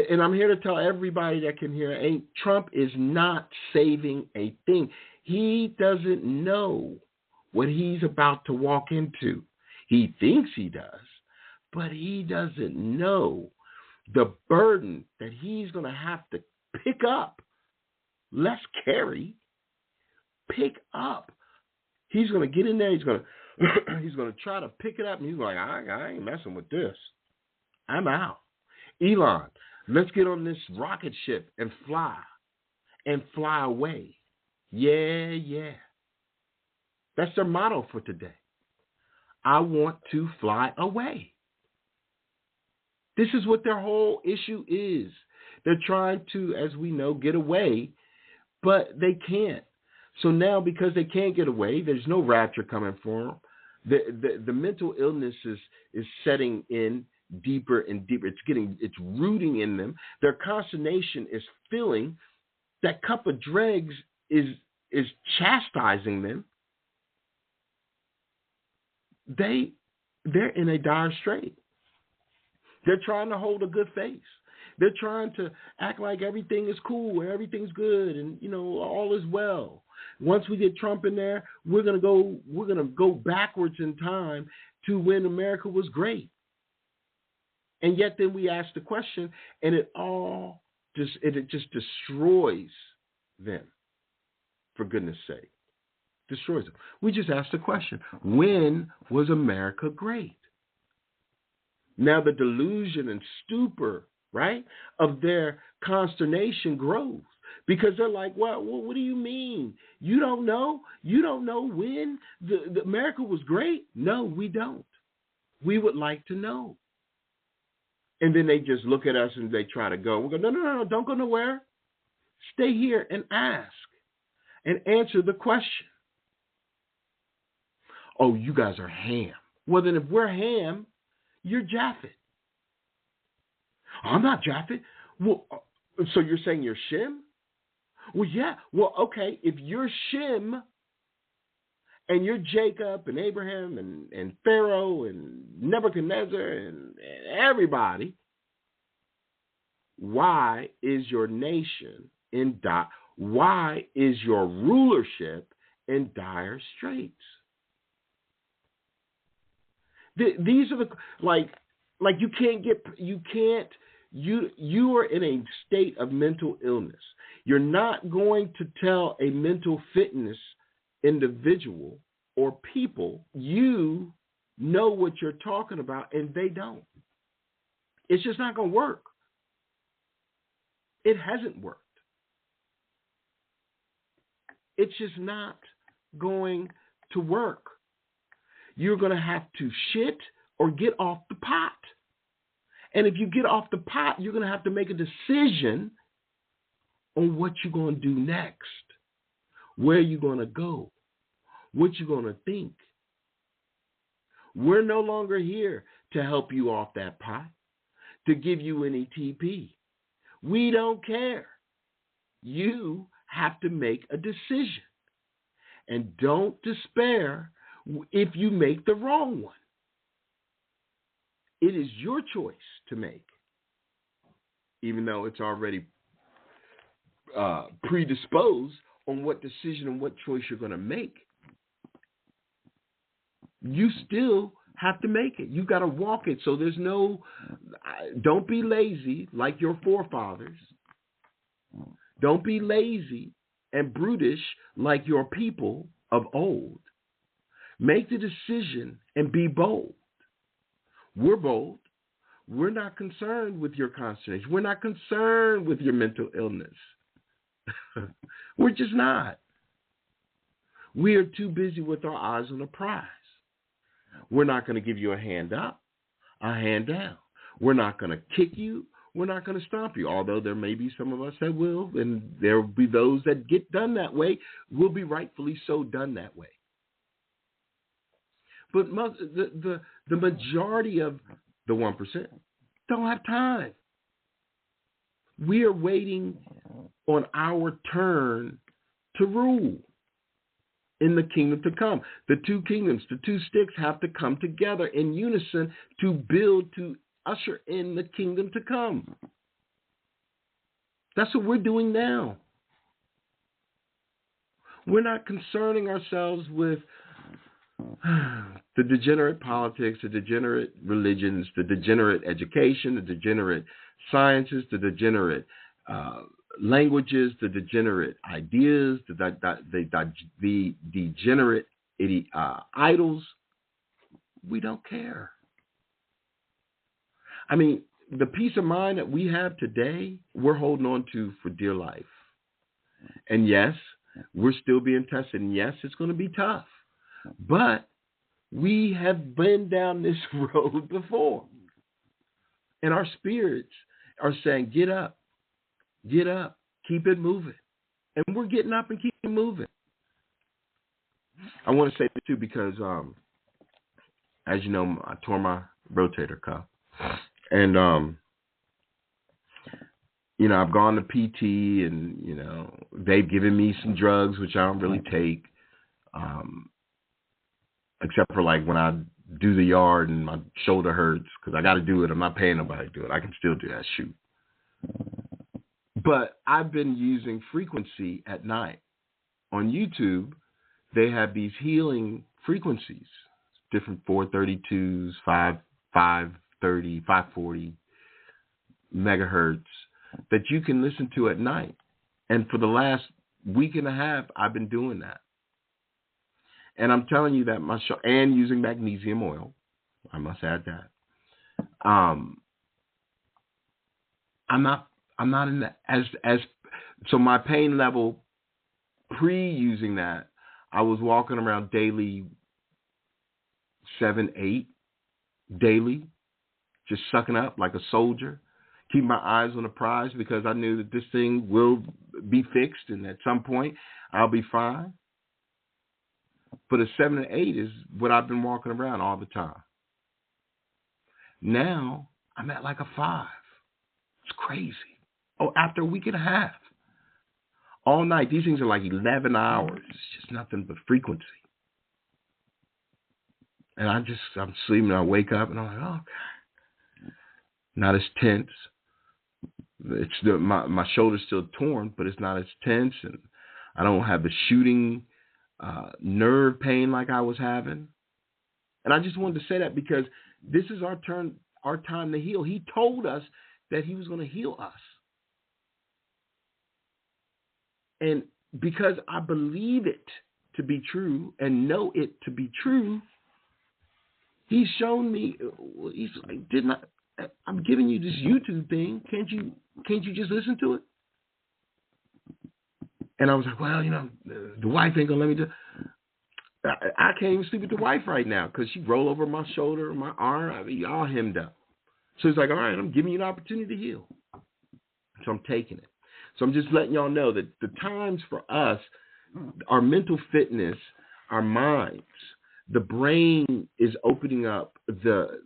And I'm here to tell everybody that can hear, Trump is not saving a thing. He doesn't know what he's about to walk into. He thinks he does, but he doesn't know the burden that he's going to have to pick up, less carry, pick up. He's going to get in there. He's going to try to pick it up, and he's like, I ain't messing with this. I'm out. Elon, let's get on this rocket ship and fly away. Yeah. That's their motto for today. I want to fly away. This is what their whole issue is. They're trying to, as we know, get away, but they can't. So now, because they can't get away, there's no rapture coming for them. The mental illness is setting in deeper and deeper. It's rooting in them. Their consternation is filling. That cup of dregs is chastising them. They're in a dire strait. They're trying to hold a good face. They're trying to act like everything is cool and everything's good and all is well. Once we get Trump in there, we're gonna go backwards in time to when America was great. And yet then we ask the question, and it just destroys them. For goodness sake, destroys them. We just ask the question: when was America great? Now the delusion and stupor, right, of their consternation grows because they're like, well, what do you mean? You don't know? You don't know when the America was great? No, we don't. We would like to know. And then they just look at us and they try to go. We go, no, don't go nowhere. Stay here and ask and answer the question. Oh, you guys are ham. Well, then if we're ham, you're Japhet. I'm not Japhet. Well, so you're saying you're Shem? Well, yeah. Well, okay. If you're Shem and you're Jacob and Abraham and Pharaoh and Nebuchadnezzar and everybody, why is your nation why is your rulership in dire straits? These are you are in a state of mental illness. You're not going to tell a mental fitness individual or people you know what you're talking about and they don't. It's just not going to work. It hasn't worked. It's just not going to work. You're going to have to shit or get off the pot. And if you get off the pot, you're going to have to make a decision on what you're going to do next, where you're going to go, what you're going to think. We're no longer here to help you off that pot, to give you any TP. We don't care. You have to make a decision. And don't despair if you make the wrong one. It is your choice to make, even though it's already predisposed on what decision and what choice you're going to make. You still have to make it. You've got to walk it. So there's don't be lazy like your forefathers Don't be lazy and brutish like your people of old. Make the decision and be bold. We're bold. We're not concerned with your consternation. We're not concerned with your mental illness. We're just not. We are too busy with our eyes on the prize. We're not going to give you a hand up, a hand down. We're not going to kick you. We're not going to stomp you, although there may be some of us that will, and there will be those that get done that way, will be rightfully so done that way. But the majority of the 1% don't have time. We are waiting on our turn to rule in the kingdom to come. The two kingdoms, the two sticks have to come together in unison to build, to usher in the kingdom to come. That's what we're doing now. We're not concerning ourselves with the degenerate politics, the degenerate religions, the degenerate education, the degenerate sciences, the degenerate languages, the degenerate ideas, the degenerate idols. We don't care. I mean, the peace of mind that we have today, we're holding on to for dear life. And yes, we're still being tested. And yes, it's going to be tough. But we have been down this road before. And our spirits are saying, get up, keep it moving. And we're getting up and keeping moving. I want to say this too because, as you know, I tore my rotator cuff. And, I've gone to PT and, they've given me some drugs, which I don't really take, except for like when I do the yard and my shoulder hurts because I got to do it. I'm not paying nobody to do it. I can still do that shoot. But I've been using frequency at night. On YouTube, they have these healing frequencies, different 432s, 530, 540 megahertz that you can listen to at night. And for the last week and a half, I've been doing that. And I'm telling you that and using magnesium oil, I must add that. I'm not in the, so my pain level pre-using that, I was walking around daily 7, 8 daily, just sucking up like a soldier, keep my eyes on the prize because I knew that this thing will be fixed and at some point I'll be fine. But a 7 and 8 is what I've been walking around all the time. Now I'm at like a 5. It's crazy. Oh, after a week and a half. All night. These things are like 11 hours. It's just nothing but frequency. And I'm sleeping and I wake up and I'm like, oh, God. Not as tense. My shoulder's still torn, but it's not as tense. And I don't have the shooting nerve pain like I was having. And I just wanted to say that because this is our time to heal. He told us that he was going to heal us. And because I believe it to be true and know it to be true, he's shown me, he's like, I'm giving you this YouTube thing. Can't you just listen to it? And I was like, well, the wife ain't going to let me do it. I can't even sleep with the wife right now because she roll over my shoulder, my arm. I mean, all hemmed up. So he's like, all right, I'm giving you an opportunity to heal. So I'm taking it. So I'm just letting y'all know that the times for us, our mental fitness, our minds, the brain is opening up. The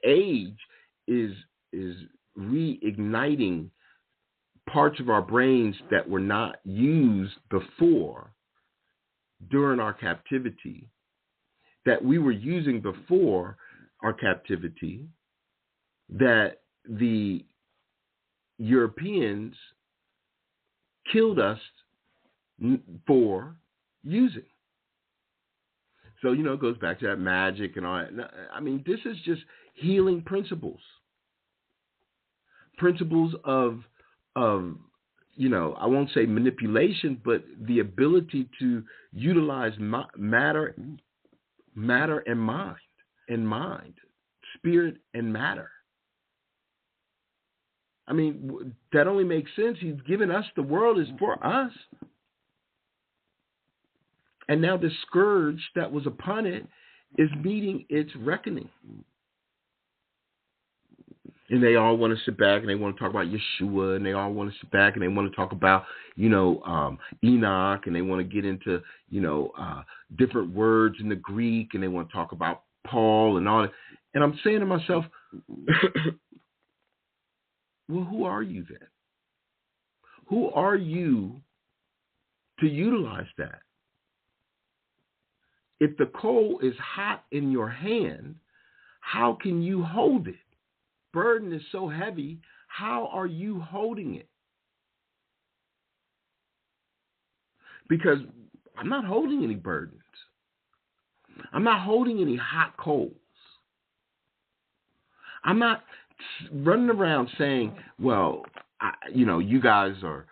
age is reigniting parts of our brains that were not used before during our captivity, that we were using before our captivity, that the Europeans killed us for using. So, it goes back to that magic and all that. I mean, this is just healing principles. principles of I won't say manipulation, but the ability to utilize matter and mind, spirit and matter. I mean, that only makes sense. He's given us the world is for us. And now the scourge that was upon it is meeting its reckoning. And they all want to sit back and they want to talk about Yeshua, and they all want to sit back and they want to talk about, Enoch, and they want to get into, different words in the Greek, and they want to talk about Paul and all that. And I'm saying to myself, well, who are you then? Who are you to utilize that? If the coal is hot in your hand, how can you hold it? Burden is so heavy, how are you holding it? Because I'm not holding any burdens. I'm not holding any hot coals. I'm not running around saying, well, you guys are,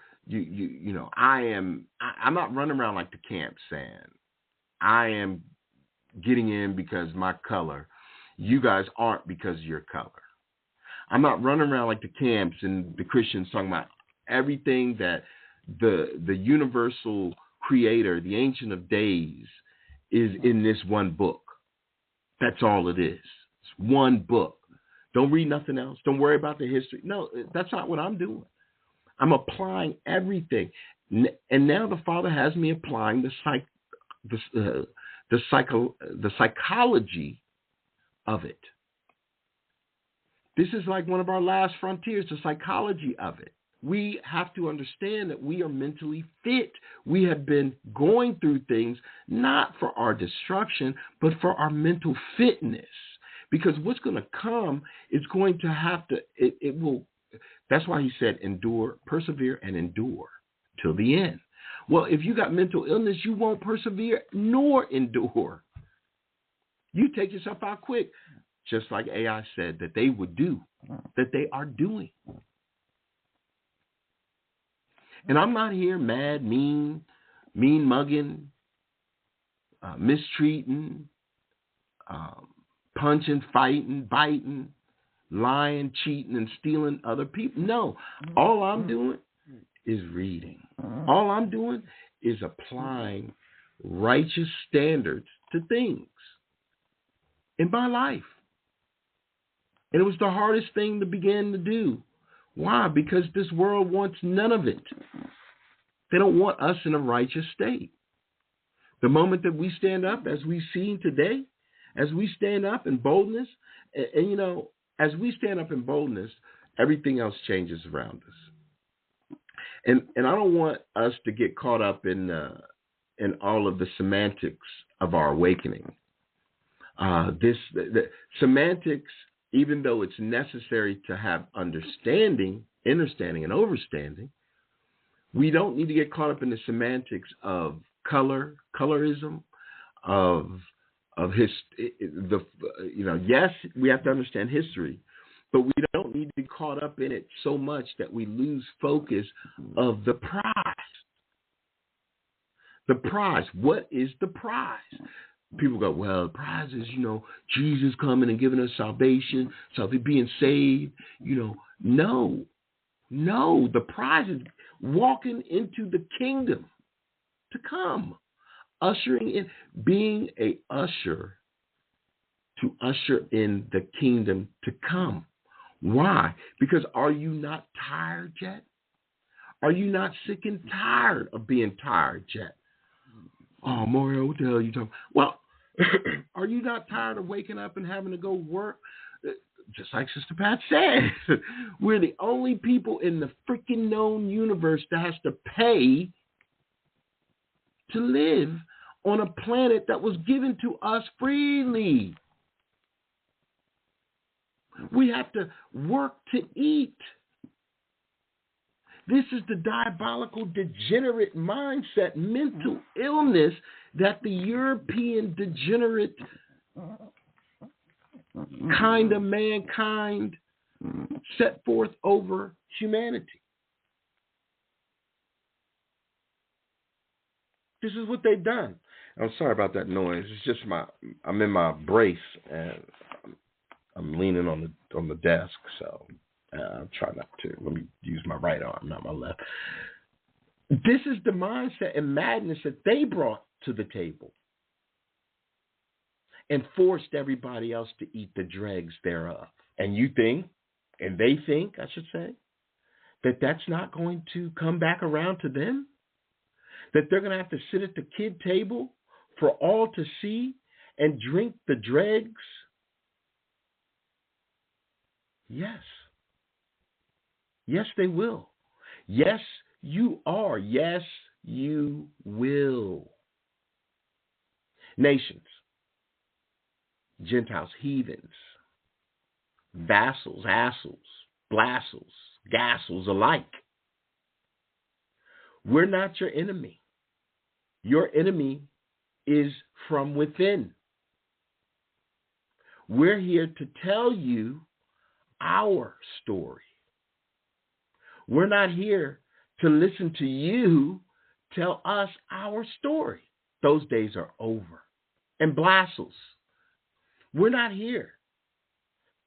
I'm not running around like the camp saying, I am getting in because my color. You guys aren't because of your color. I'm not running around like the camps and the Christians talking about everything that the universal creator, the Ancient of Days, is in this one book. That's all it is. It's one book. Don't read nothing else. Don't worry about the history. No, that's not what I'm doing. I'm applying everything. And now the Father has me applying the psychology of it. This is like one of our last frontiers, the psychology of it. We have to understand that we are mentally fit. We have been going through things not for our destruction, but for our mental fitness. Because what's going to come is going to have to, it will, that's why he said endure, persevere, and endure till the end. Well, if you got mental illness, you won't persevere nor endure. You take yourself out quick. Just like AI said that they would do, that they are doing. And I'm not here mad, mean mugging, mistreating, punching, fighting, biting, lying, cheating, and stealing other people. No, all I'm doing is reading. All I'm doing is applying righteous standards to things in my life. And it was the hardest thing to begin to do. Why? Because this world wants none of it. They don't want us in a righteous state. The moment that we stand up, as we've seen today, as we stand up in boldness, and as we stand up in boldness, everything else changes around us. And I don't want us to get caught up in all of the semantics of our awakening. The semantics, even though it's necessary to have understanding, understanding, and overstanding, we don't need to get caught up in the semantics of colorism, yes, we have to understand history, but we don't need to be caught up in it so much that we lose focus of the prize. The prize. What is the prize? People go, well, the prize is, Jesus coming and giving us salvation, being saved. No. The prize is walking into the kingdom to come, ushering in, being a usher to usher in the kingdom to come. Why? Because are you not tired yet? Are you not sick and tired of being tired yet? Oh, Mario, what the hell are you talking about? Well, are you not tired of waking up and having to go work? Just like Sister Pat said, we're the only people in the freaking known universe that has to pay to live on a planet that was given to us freely. We have to work to eat. This is the diabolical, degenerate mindset, mental illness that the European degenerate kind of mankind set forth over humanity. This is what they've done. I'm sorry about that noise. It's just I'm in my brace and I'm leaning on the desk, so I'm trying not to. Let me use my right arm, not my left. This is the mindset and madness that they brought to the table and forced everybody else to eat the dregs thereof. And you think, and they think, I should say, that that's not going to come back around to them? That they're going to have to sit at the kid table for all to see and drink the dregs? Yes. Yes, they will. Yes, you are. Yes, you will. Nations, Gentiles, heathens, vassals, assels, blassels, gassels alike. We're not your enemy. Your enemy is from within. We're here to tell you our story. We're not here to listen to you tell us our story. Those days are over. And blassels, we're not here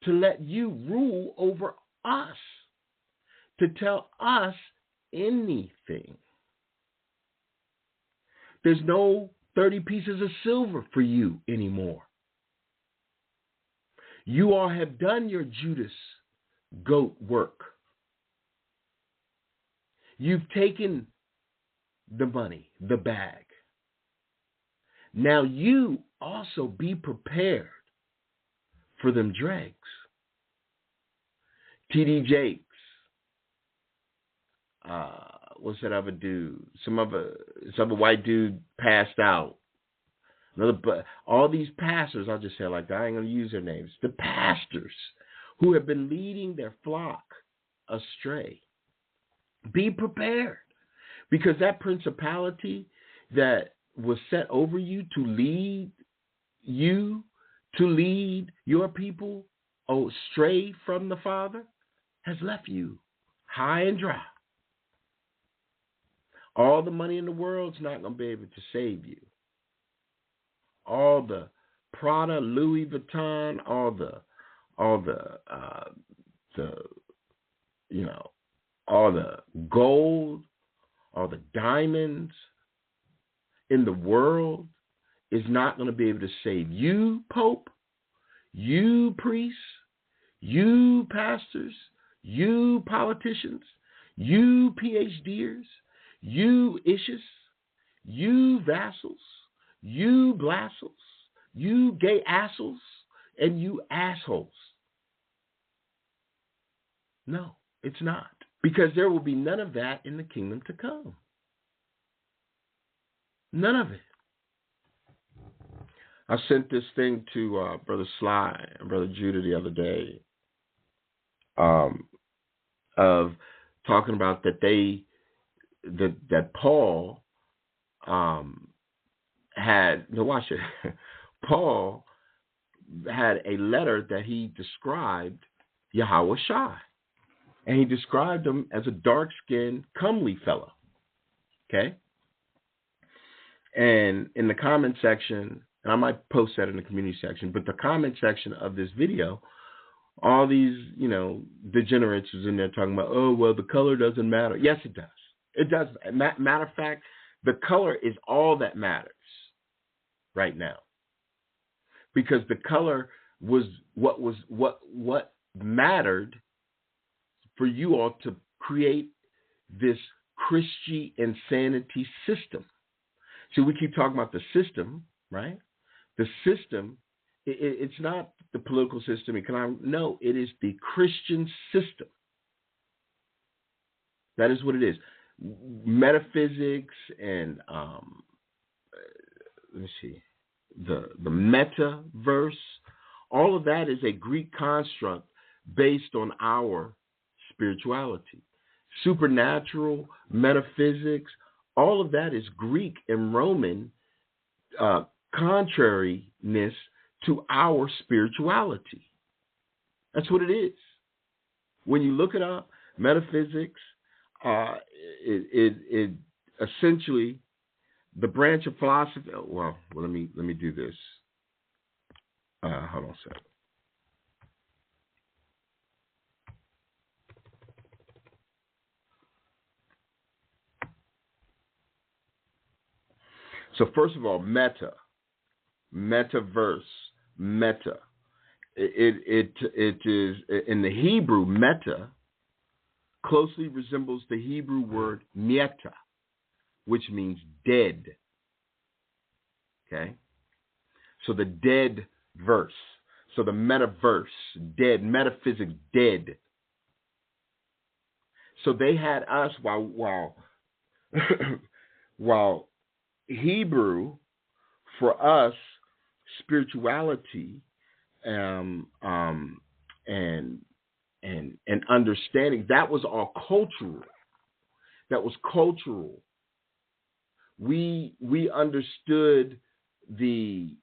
to let you rule over us, to tell us anything. There's no 30 pieces of silver for you anymore. You all have done your Judas goat work. You've taken the money, the bag. Now you also be prepared for them dregs. T.D. Jakes, what's that other dude? Some other white dude passed out. All these pastors, I'll just say it like that, I ain't going to use their names. The pastors who have been leading their flock astray. Be prepared, because that principality that was set over you to lead your people astray from the Father has left you high and dry. All the money in the world's not going to be able to save you. All the Prada, Louis Vuitton, all the gold, all the diamonds in the world is not going to be able to save you, Pope, you priests, you pastors, you politicians, you PhDers, you ishes, you vassals, you blassels, you gay assholes, and you assholes. No, it's not. Because there will be none of that in the kingdom to come. None of it. I sent this thing to Brother Sly and Brother Judah the other day of talking about that Paul had, watch it. Paul had a letter that he described Yahweh Shai. And he described him as a dark-skinned, comely fellow. Okay? And in the comment section, and I might post that in the community section, but the comment section of this video, all these, degenerates is in there talking about, oh, well, the color doesn't matter. Yes, it does. It does. Matter of fact, the color is all that matters right now. Because the color was what mattered for you all to create this Christian insanity system. So we keep talking about the system, right? The system, it's not the political system. No, it is the Christian system. That is what it is. Metaphysics and let's see, the metaverse, all of that is a Greek construct based on our spirituality. Supernatural, metaphysics, all of that is Greek and Roman contrariness to our spirituality. That's what it is. When you look it up, metaphysics, it essentially the branch of philosophy. Well, let me do this. Hold on a second. So first of all, metaverse, meta. It is in the Hebrew. Meta closely resembles the Hebrew word meta, which means dead. Okay, so the dead verse. So the metaverse, dead, metaphysics, dead. So they had us while while Hebrew for us, spirituality and understanding, that was all cultural. That was cultural. We understood the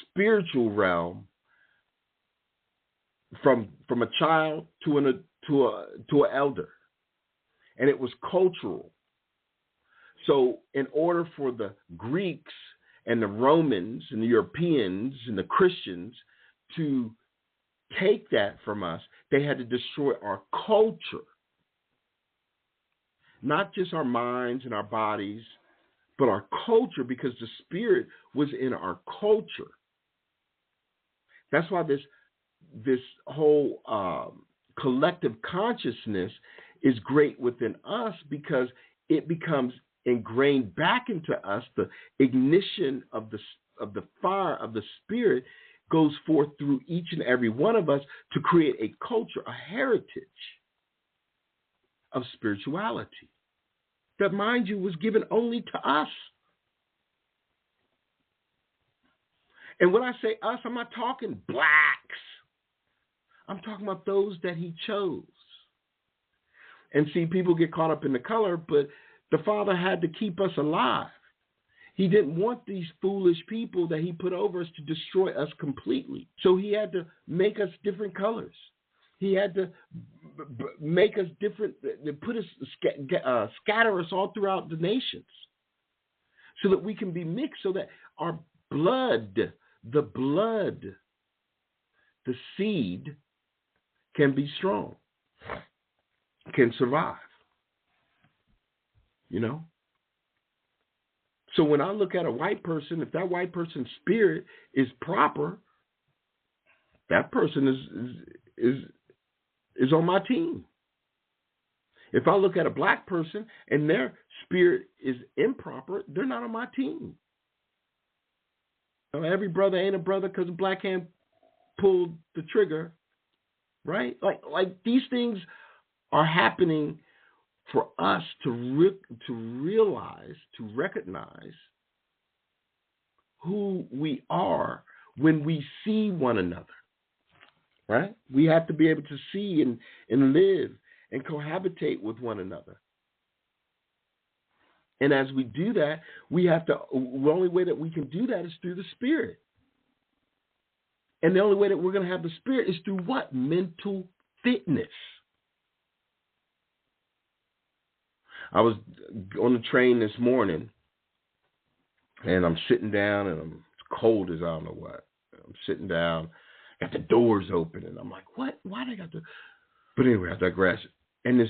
spiritual realm from a child to an elder, and it was cultural. So in order for the Greeks and the Romans and the Europeans and the Christians to take that from us, they had to destroy our culture. Not just our minds and our bodies, but our culture, because the spirit was in our culture. That's why this whole collective consciousness is great within us, because it becomes ingrained back into us. The ignition of the fire of the spirit goes forth through each and every one of us to create a culture, a heritage of spirituality that, mind you, was given only to us. And when I say us, I'm not talking blacks. I'm talking about those that he chose. And see, people get caught up in the color, but the Father had to keep us alive. He didn't want these foolish people that he put over us to destroy us completely. So he had to make us different colors. He had to make us different, put us, scatter us all throughout the nations, so that we can be mixed, so that our blood, the seed, can be strong, can survive. You know? So when I look at a white person, if that white person's spirit is proper, that person is on my team. If I look at a black person and their spirit is improper, they're not on my team. Every brother ain't a brother because a black hand pulled the trigger, right? Like these things are happening for us to realize, to recognize who we are when we see one another, right? We have to be able to see and live and cohabitate with one another. And as we do that, the only way that we can do that is through the Spirit. And the only way that we're going to have the Spirit is through what? Mental fitness. I was on the train this morning, and I'm sitting down, and it's cold as I don't know what. I'm sitting down, got the doors open, and I'm like, what? Why they got the... But anyway, I digress. And this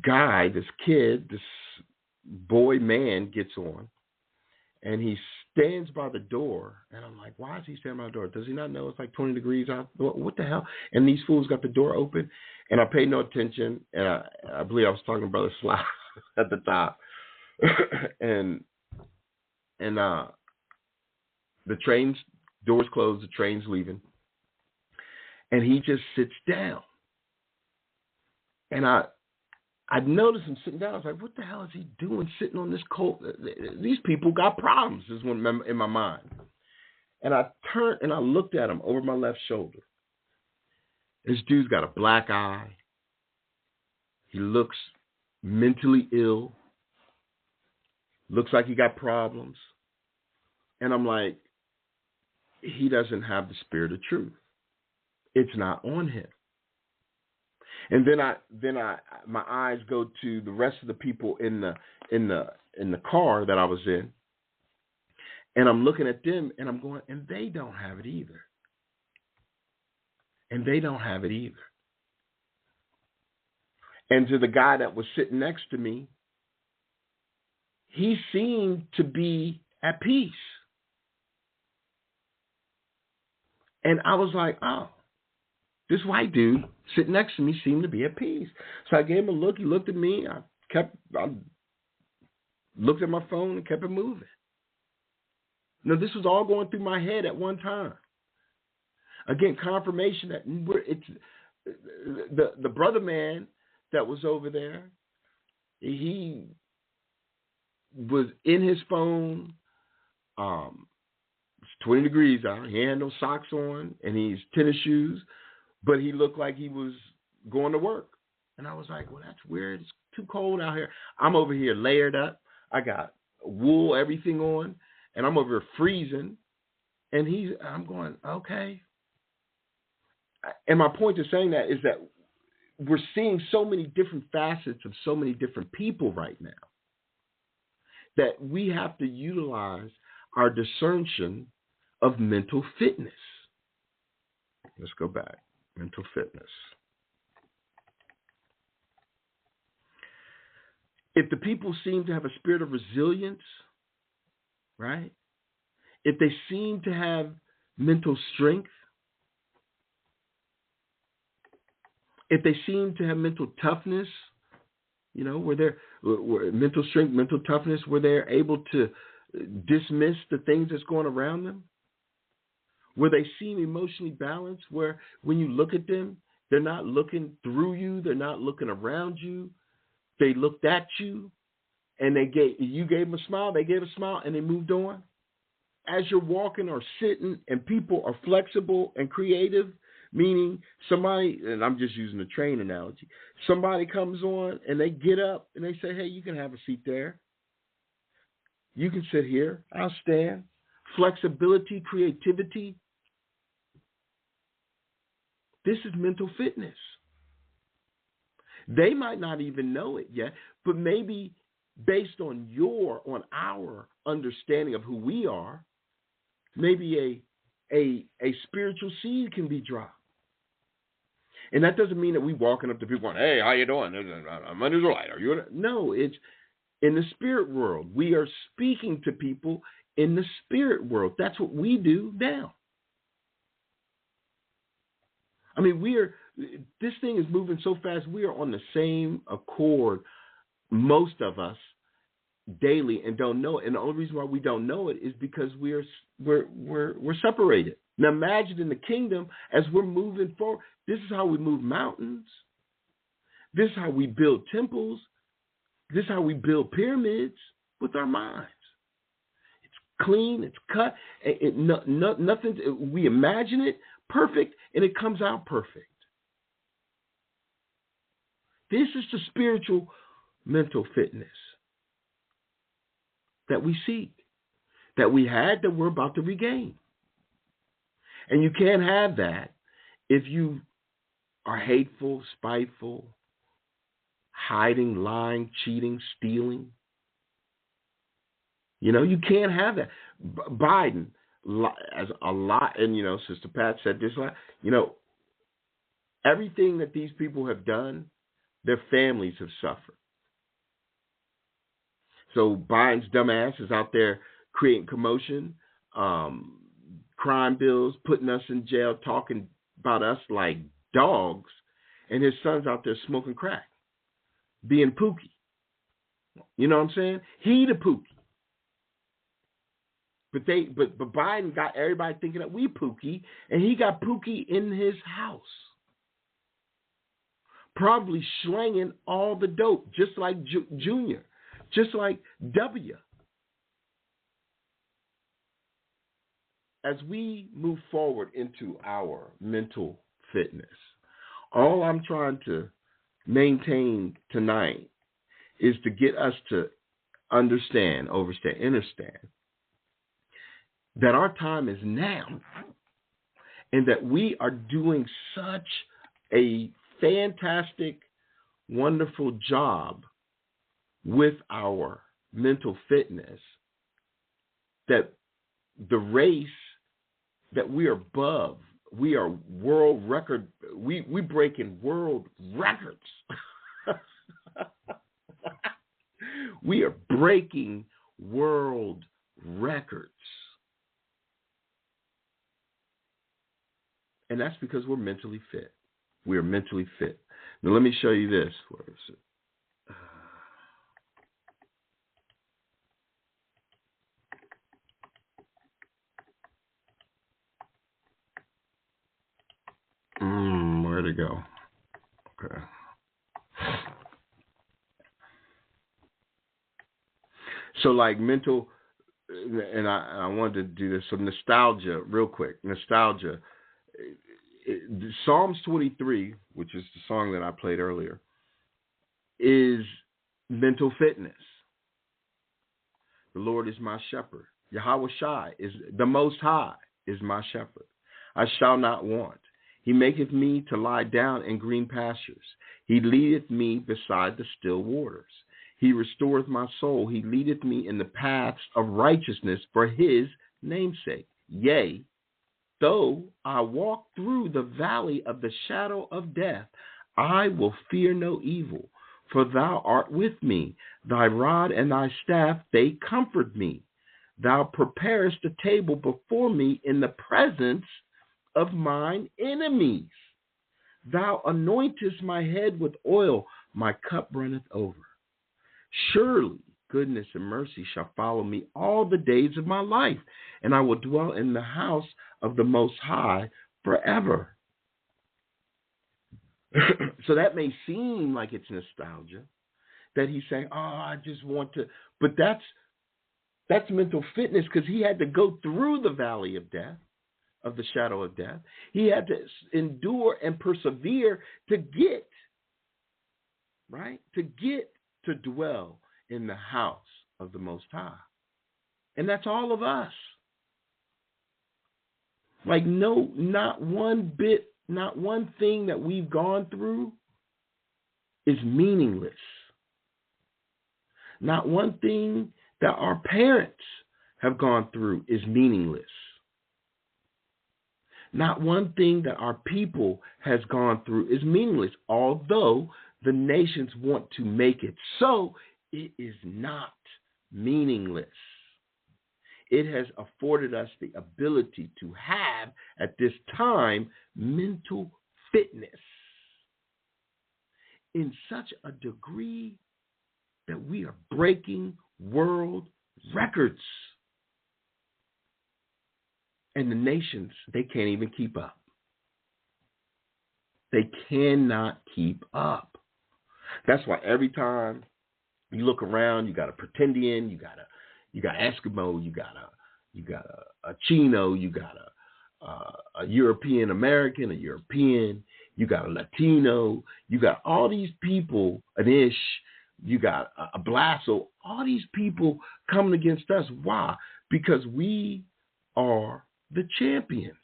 guy, this kid, this boy, man gets on, and he stands by the door, and I'm like, why is he standing by the door? Does he not know it's like 20 degrees out? What the hell? And these fools got the door open, and I paid no attention, and I believe I was talking to Brother Sly at the top, and the train's doors closed, the train's leaving, and he just sits down, and I noticed him sitting down. I was like, what the hell is he doing sitting on this cold? These people got problems, is one in my mind. And I turned and I looked at him over my left shoulder. This dude's got a black eye. He looks mentally ill. Looks like he got problems. And I'm like, he doesn't have the spirit of truth. It's not on him. And then my eyes go to the rest of the people in the car that I was in, and I'm looking at them, and I'm going, and they don't have it either. And they don't have it either. And to the guy that was sitting next to me, he seemed to be at peace. And I was like, oh, this white dude sitting next to me seemed to be at peace. So I gave him a look. He looked at me. I looked at my phone and kept it moving. Now, this was all going through my head at one time. Again, confirmation that it's the brother man that was over there. He was in his phone. It's 20 degrees out. He had no socks on, and he's tennis shoes, but he looked like he was going to work. And I was like, well, that's weird. It's too cold out here. I'm over here layered up. I got wool, everything on, and I'm over here freezing. And I'm going, okay. And my point to saying that is that we're seeing so many different facets of so many different people right now that we have to utilize our discernment of mental fitness. Let's go back. Mental fitness. If the people seem to have a spirit of resilience, right? If they seem to have mental strength, if they seem to have mental toughness, where mental strength, mental toughness, where they're able to dismiss the things that's going around them, where they seem emotionally balanced, where when you look at them, they're not looking through you, they're not looking around you, they looked at you, and you gave them a smile, they gave a smile, and they moved on. As you're walking or sitting, and people are flexible and creative, meaning somebody, and I'm just using a train analogy, somebody comes on and they get up and they say, hey, you can have a seat there. You can sit here. I'll stand. Flexibility, creativity. This is mental fitness. They might not even know it yet, but maybe based on our understanding of who we are, maybe a spiritual seed can be dropped. And that doesn't mean that we walking up to people going, hey, how you doing? I'm under the light. Are you? No, it's in the spirit world. We are speaking to people in the spirit world. That's what we do now. I mean, this thing is moving so fast. We are on the same accord, most of us, daily, and don't know it. And the only reason why we don't know it is because we're separated. Now imagine in the kingdom, as we're moving forward, this is how we move mountains. This is how we build temples. This is how we build pyramids with our minds. It's clean, it's cut, nothing. We imagine it perfect, and it comes out perfect. This is the spiritual mental fitness that we seek, that we had, that we're about to regain. And you can't have that if you are hateful, spiteful, hiding, lying, cheating, stealing. You can't have that. Biden, as a lot, and Sister Pat said this, everything that these people have done, their families have suffered. So Biden's dumbass is out there creating commotion, crime bills, putting us in jail, talking about us like dogs, and his son's out there smoking crack, being Pookie. You know what I'm saying? He the Pookie. But Biden got everybody thinking that we Pookie, and he got Pookie in his house, probably slanging all the dope, just like Junior, just like W. As we move forward into our mental fitness, all I'm trying to maintain tonight is to get us to understand that our time is now, and that we are doing such a fantastic, wonderful job with our mental fitness that the race that we are above, we are world record, we breaking world records. We are breaking world records. And that's because we're mentally fit. We are mentally fit. Now let me show you this. Where is it? Where'd it go? Okay. So like mental, and I wanted to do this. So nostalgia, real quick. Nostalgia. Psalms 23, which is the song that I played earlier, is mental fitness. The Lord is my shepherd. Yahweh Shai is the Most High is my shepherd. I shall not want. He maketh me to lie down in green pastures. He leadeth me beside the still waters. He restoreth my soul. He leadeth me in the paths of righteousness for his name's sake. Yea, though I walk through the valley of the shadow of death, I will fear no evil, for thou art with me. Thy rod and thy staff, they comfort me. Thou preparest a table before me in the presence of mine enemies. Thou anointest my head with oil, my cup runneth over. Surely goodness and mercy shall follow me all the days of my life, and I will dwell in the house of the Most High forever. So that may seem like it's nostalgia, that he's saying, oh, I just want to, but that's mental fitness, because he had to go through the valley of death, of the shadow of death. He had to endure and persevere to get, right? To get to dwell in the house of the Most High. And that's all of us. Like not one bit, not one thing that we've gone through is meaningless. Not one thing that our parents have gone through is meaningless. Not one thing that our people has gone through is meaningless, although the nations want to make it so. It is not meaningless. It has afforded us the ability to have, at this time, mental fitness in such a degree that we are breaking world records. And the nations, they can't even keep up. They cannot keep up. That's why every time you look around, you got a pretendian, you got Eskimo, you got a Chino, you got a European American, a European, you got a Latino, you got all these people, an Ish, you got a Blasso, all these people coming against us. Why? Because we are the champions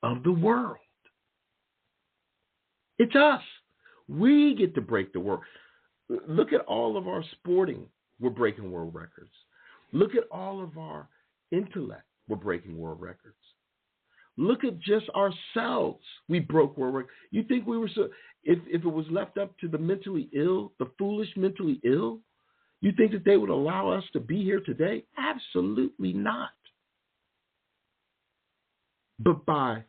of the world. It's us. We get to break the world. Look at all of our sporting. We're breaking world records. Look at all of our intellect. We're breaking world records. Look at just ourselves. We broke world records. You think we were so? If it was left up to the mentally ill, the foolish mentally ill, you think that they would allow us to be here today? Absolutely not. But by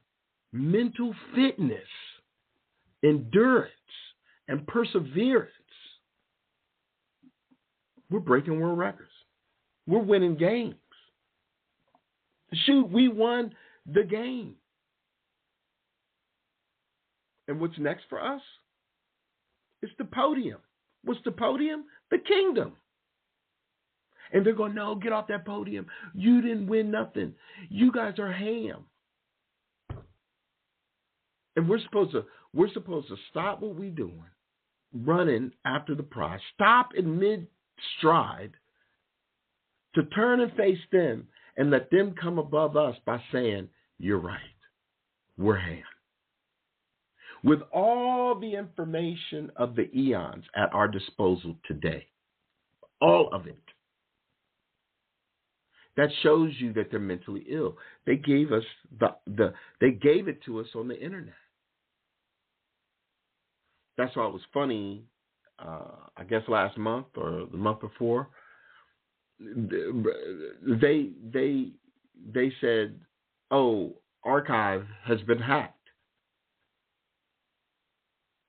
mental fitness, endurance, and perseverance, we're breaking world records. We're winning games. Shoot, we won the game. And what's next for us? It's the podium. What's the podium? The kingdom. And they're going, no, get off that podium. You didn't win nothing. You guys are ham. And we're supposed to stop what we're doing, running after the prize, stop in mid-stride to turn and face them and let them come above us by saying, you're right. We're ham. With all the information of the eons at our disposal today, all of it, that shows you that they're mentally ill. They gave us they gave it to us on the internet. That's why it was funny. I guess last month or the month before, they said, "Oh, archive has been hacked,"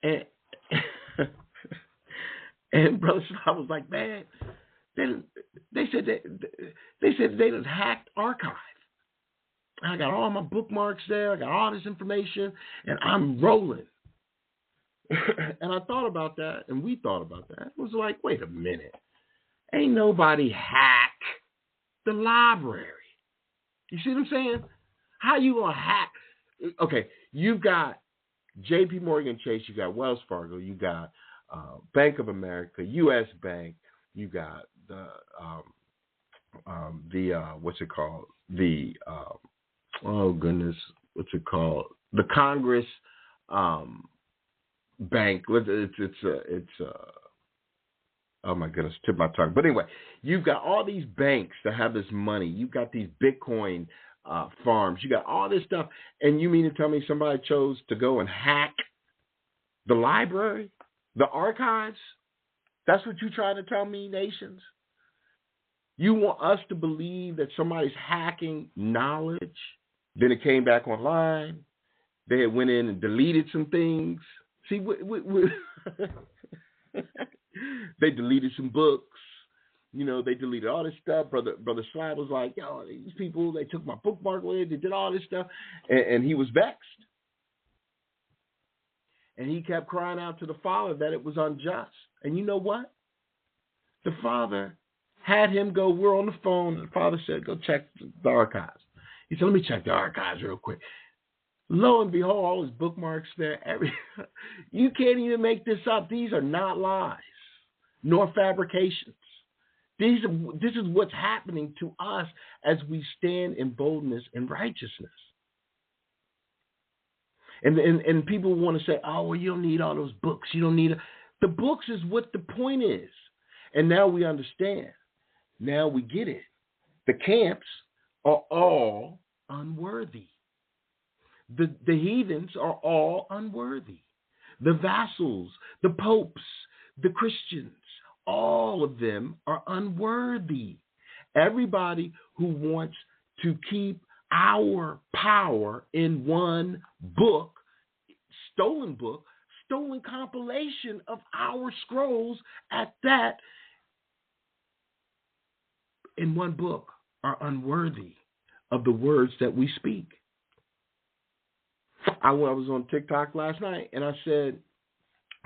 and and Brother Sly was like, "Man, they said they done hacked archive. I got all my bookmarks there. I got all this information, and I'm rolling." And I thought about that, and we thought about that. It was like, wait a minute. Ain't nobody hack the library. You see what I'm saying? How you going to hack? Okay, you've got J.P. Morgan Chase, you got Wells Fargo, you got Bank of America, U.S. Bank, you got the what's it called? The The Congress Bank. It's oh my goodness, tip my tongue. But anyway, you've got all these banks that have this money. You've got these Bitcoin farms. You got all this stuff, and you mean to tell me somebody chose to go and hack the library, the archives? That's what you trying to tell me, nations? You want us to believe that somebody's hacking knowledge? Then it came back online. They had went in and deleted some things. See, they deleted some books. You know, they deleted all this stuff. Brother Sly was like, yo, these people, they took my bookmark away. They did all this stuff. And he was vexed. And he kept crying out to the Father that it was unjust. And you know what? The Father had him go, we're on the phone. And the Father said, go check the archives. He said, let me check the archives real quick. Lo and behold, all his bookmarks there. You can't even make this up. These are not lies, nor fabrications. This is what's happening to us as we stand in boldness and righteousness. And people want to say, oh, well, you don't need all those books. You don't need it. The books is what the point is. And now we understand. Now we get it. The camps are all unworthy. The heathens are all unworthy. The vassals, the popes, the Christians, all of them are unworthy. Everybody who wants to keep our power in one book, stolen compilation of our scrolls at that, in one book, are unworthy of the words that we speak. I was on TikTok last night, and I said,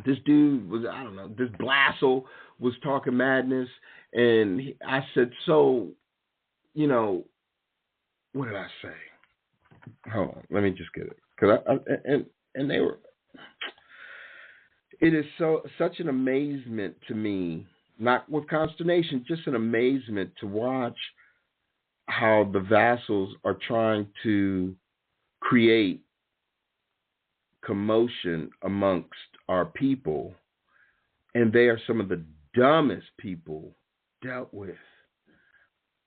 this dude was, I don't know, this Blassel was talking madness, and I said, so, you know, what did I say? Hold on, let me just get it. Because and they were, it is such an amazement to me, not with consternation, just an amazement to watch how the vassals are trying to create commotion amongst our people, and they are some of the dumbest people dealt with.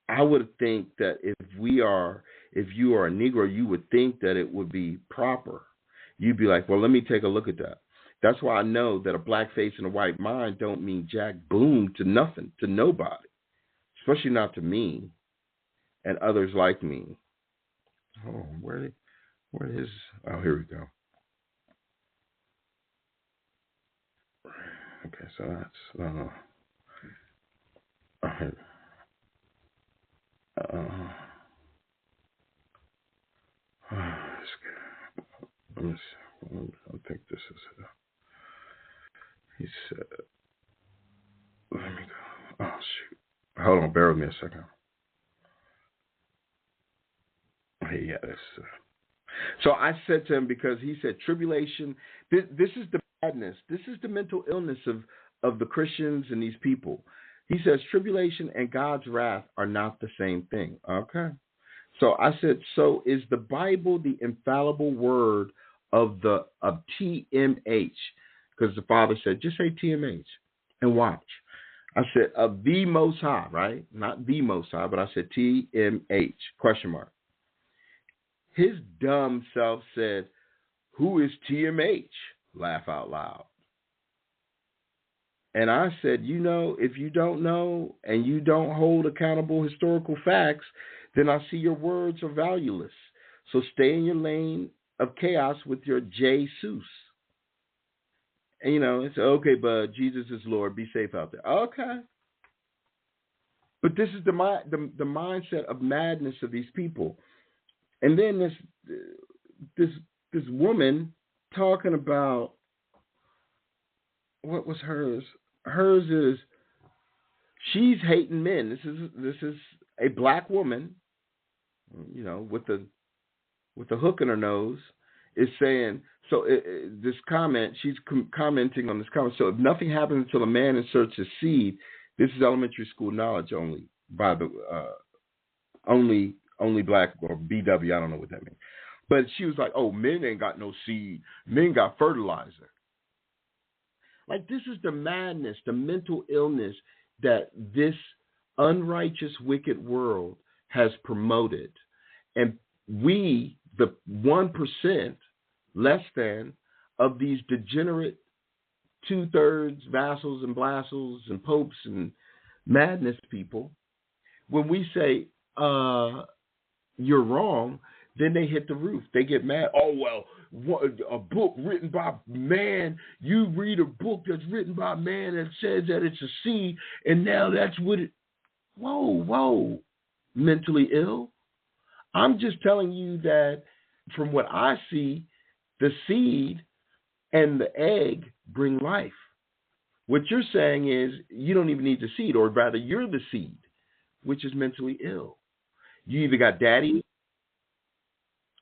I would think that if you are a Negro, you would think that it would be proper. You'd be like, well, let me take a look at that. That's why I know that a black face and a white mind don't mean jack boom to nothing, to nobody, especially not to me and others like me. Oh, where is? Oh, here we go. Okay, so that's let me see. I think this is it. He said, let me go. Oh, shoot. Hold on, bear with me a second. Hey, yeah, this. So I said to him, because he said tribulation, this is the madness. This is the mental illness of the Christians and these people. He says tribulation and God's wrath are not the same thing. Okay. So I said, so is the Bible the infallible word of TMH, because the Father said, just say TMH and watch. I said, of the Most High, right? Not the Most High, but I said TMH, question mark. His dumb self said, who is TMH? Laugh out loud. And I said, if you don't know and you don't hold accountable historical facts, then I see your words are valueless. So stay in your lane of chaos with your Jesus. And, it's okay, but Jesus is Lord. Be safe out there. Okay. But this is the mindset of madness of these people. And then this woman talking about, what was hers? Hers is, she's hating men. This is a black woman, with the hook in her nose, is saying, so this comment, she's commenting on this comment. So if nothing happens until a man inserts his seed, this is elementary school knowledge only, by the only black, or BW, I don't know what that means. But she was like, oh, men ain't got no seed. Men got fertilizer. Like, this is the madness, the mental illness that this unrighteous, wicked world has promoted. And we, the 1%, less than, of these degenerate 2/3 vassals and blassels and popes and madness people, when we say, you're wrong, then they hit the roof. They get mad. Oh, well, a book written by man, you read a book that's written by man that says that it's a seed, and now that's what it... Whoa, mentally ill. I'm just telling you that from what I see, the seed and the egg bring life. What you're saying is you don't even need the seed, or rather you're the seed, which is mentally ill. You either got daddy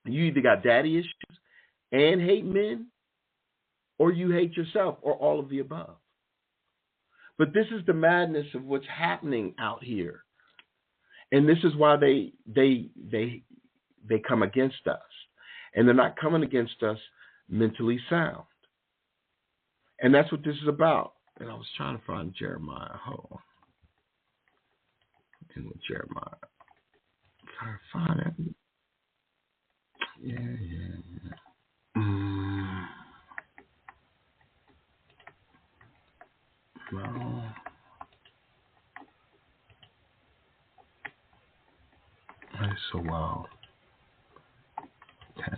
issues and hate men, or you hate yourself, or all of the above. But this is the madness of what's happening out here. And this is why they come against us. And they're not coming against us mentally sound. And that's what this is about. And I was trying to find Jeremiah. Hold on. And with Jeremiah. Trying to find it. Yeah. No. That's so wild. Okay.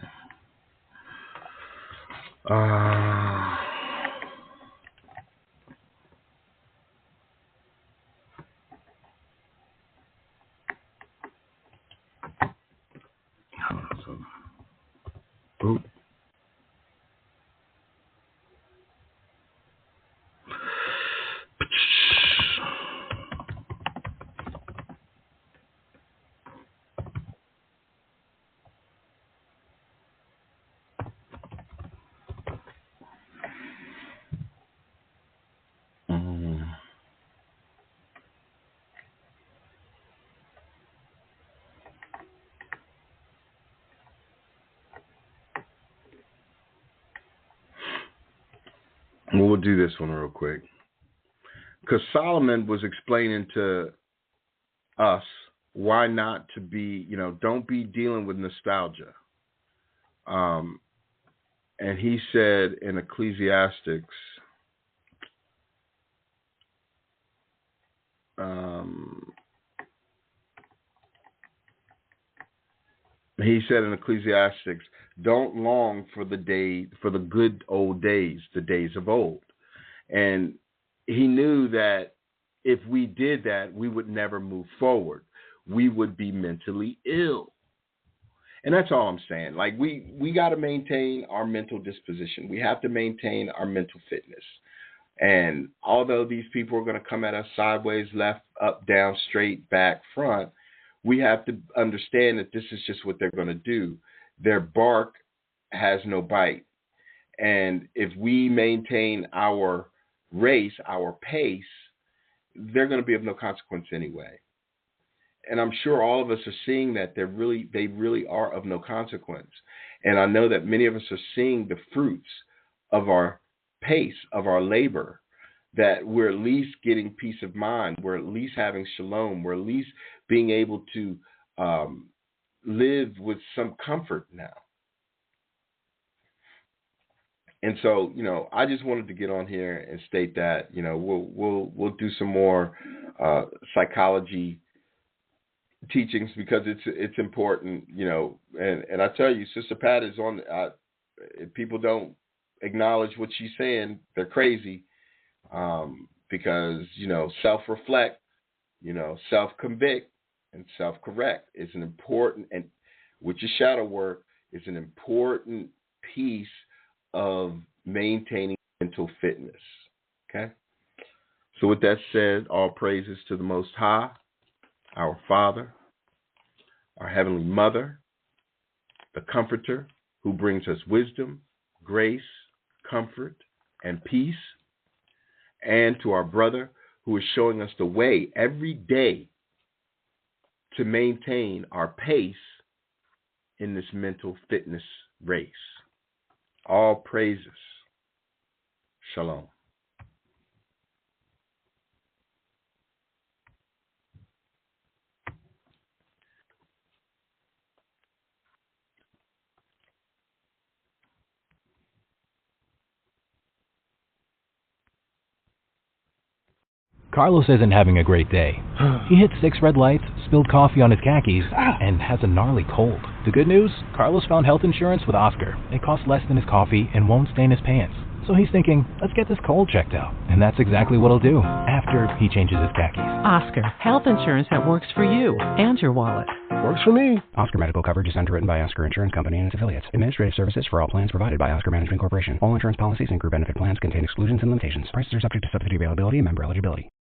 Oop. We'll do this one real quick. Because Solomon was explaining to us why not to be, don't be dealing with nostalgia. And he said in Ecclesiastes, don't long for the good old days, the days of old. And he knew that if we did that, we would never move forward. We would be mentally ill. And that's all I'm saying. Like, we got to maintain our mental disposition. We have to maintain our mental fitness. And although these people are going to come at us sideways, left, up, down, straight, back, front, we have to understand that this is just what they're going to do. Their bark has no bite. And if we maintain our race, our pace, they're going to be of no consequence anyway. And I'm sure all of us are seeing that they really are of no consequence. And I know that many of us are seeing the fruits of our pace, of our labor, that we're at least getting peace of mind. We're at least having shalom. We're at least being able to live with some comfort now. And so, I just wanted to get on here and state that, we'll do some more psychology teachings, because it's important, and I tell you, Sister Pat is on. If people don't acknowledge what she's saying, they're crazy, because self-reflect, self-convict, and self-correct is an important, and with your shadow work, is an important piece of maintaining mental fitness. Okay. So with that said, all praises to the Most High, our Father, our Heavenly Mother, the Comforter, who brings us wisdom, grace, comfort, and peace, and to our brother who is showing us the way every day to maintain our pace in this mental fitness race. All praises. Shalom. Carlos isn't having a great day. He hit 6 red lights, spilled coffee on his khakis, and has a gnarly cold. The good news? Carlos found health insurance with Oscar. It costs less than his coffee and won't stain his pants. So he's thinking, let's get this cold checked out. And that's exactly what he'll do after he changes his khakis. Oscar, health insurance that works for you and your wallet. Works for me. Oscar Medical Coverage is underwritten by Oscar Insurance Company and its affiliates. Administrative services for all plans provided by Oscar Management Corporation. All insurance policies and group benefit plans contain exclusions and limitations. Prices are subject to subsidy availability and member eligibility.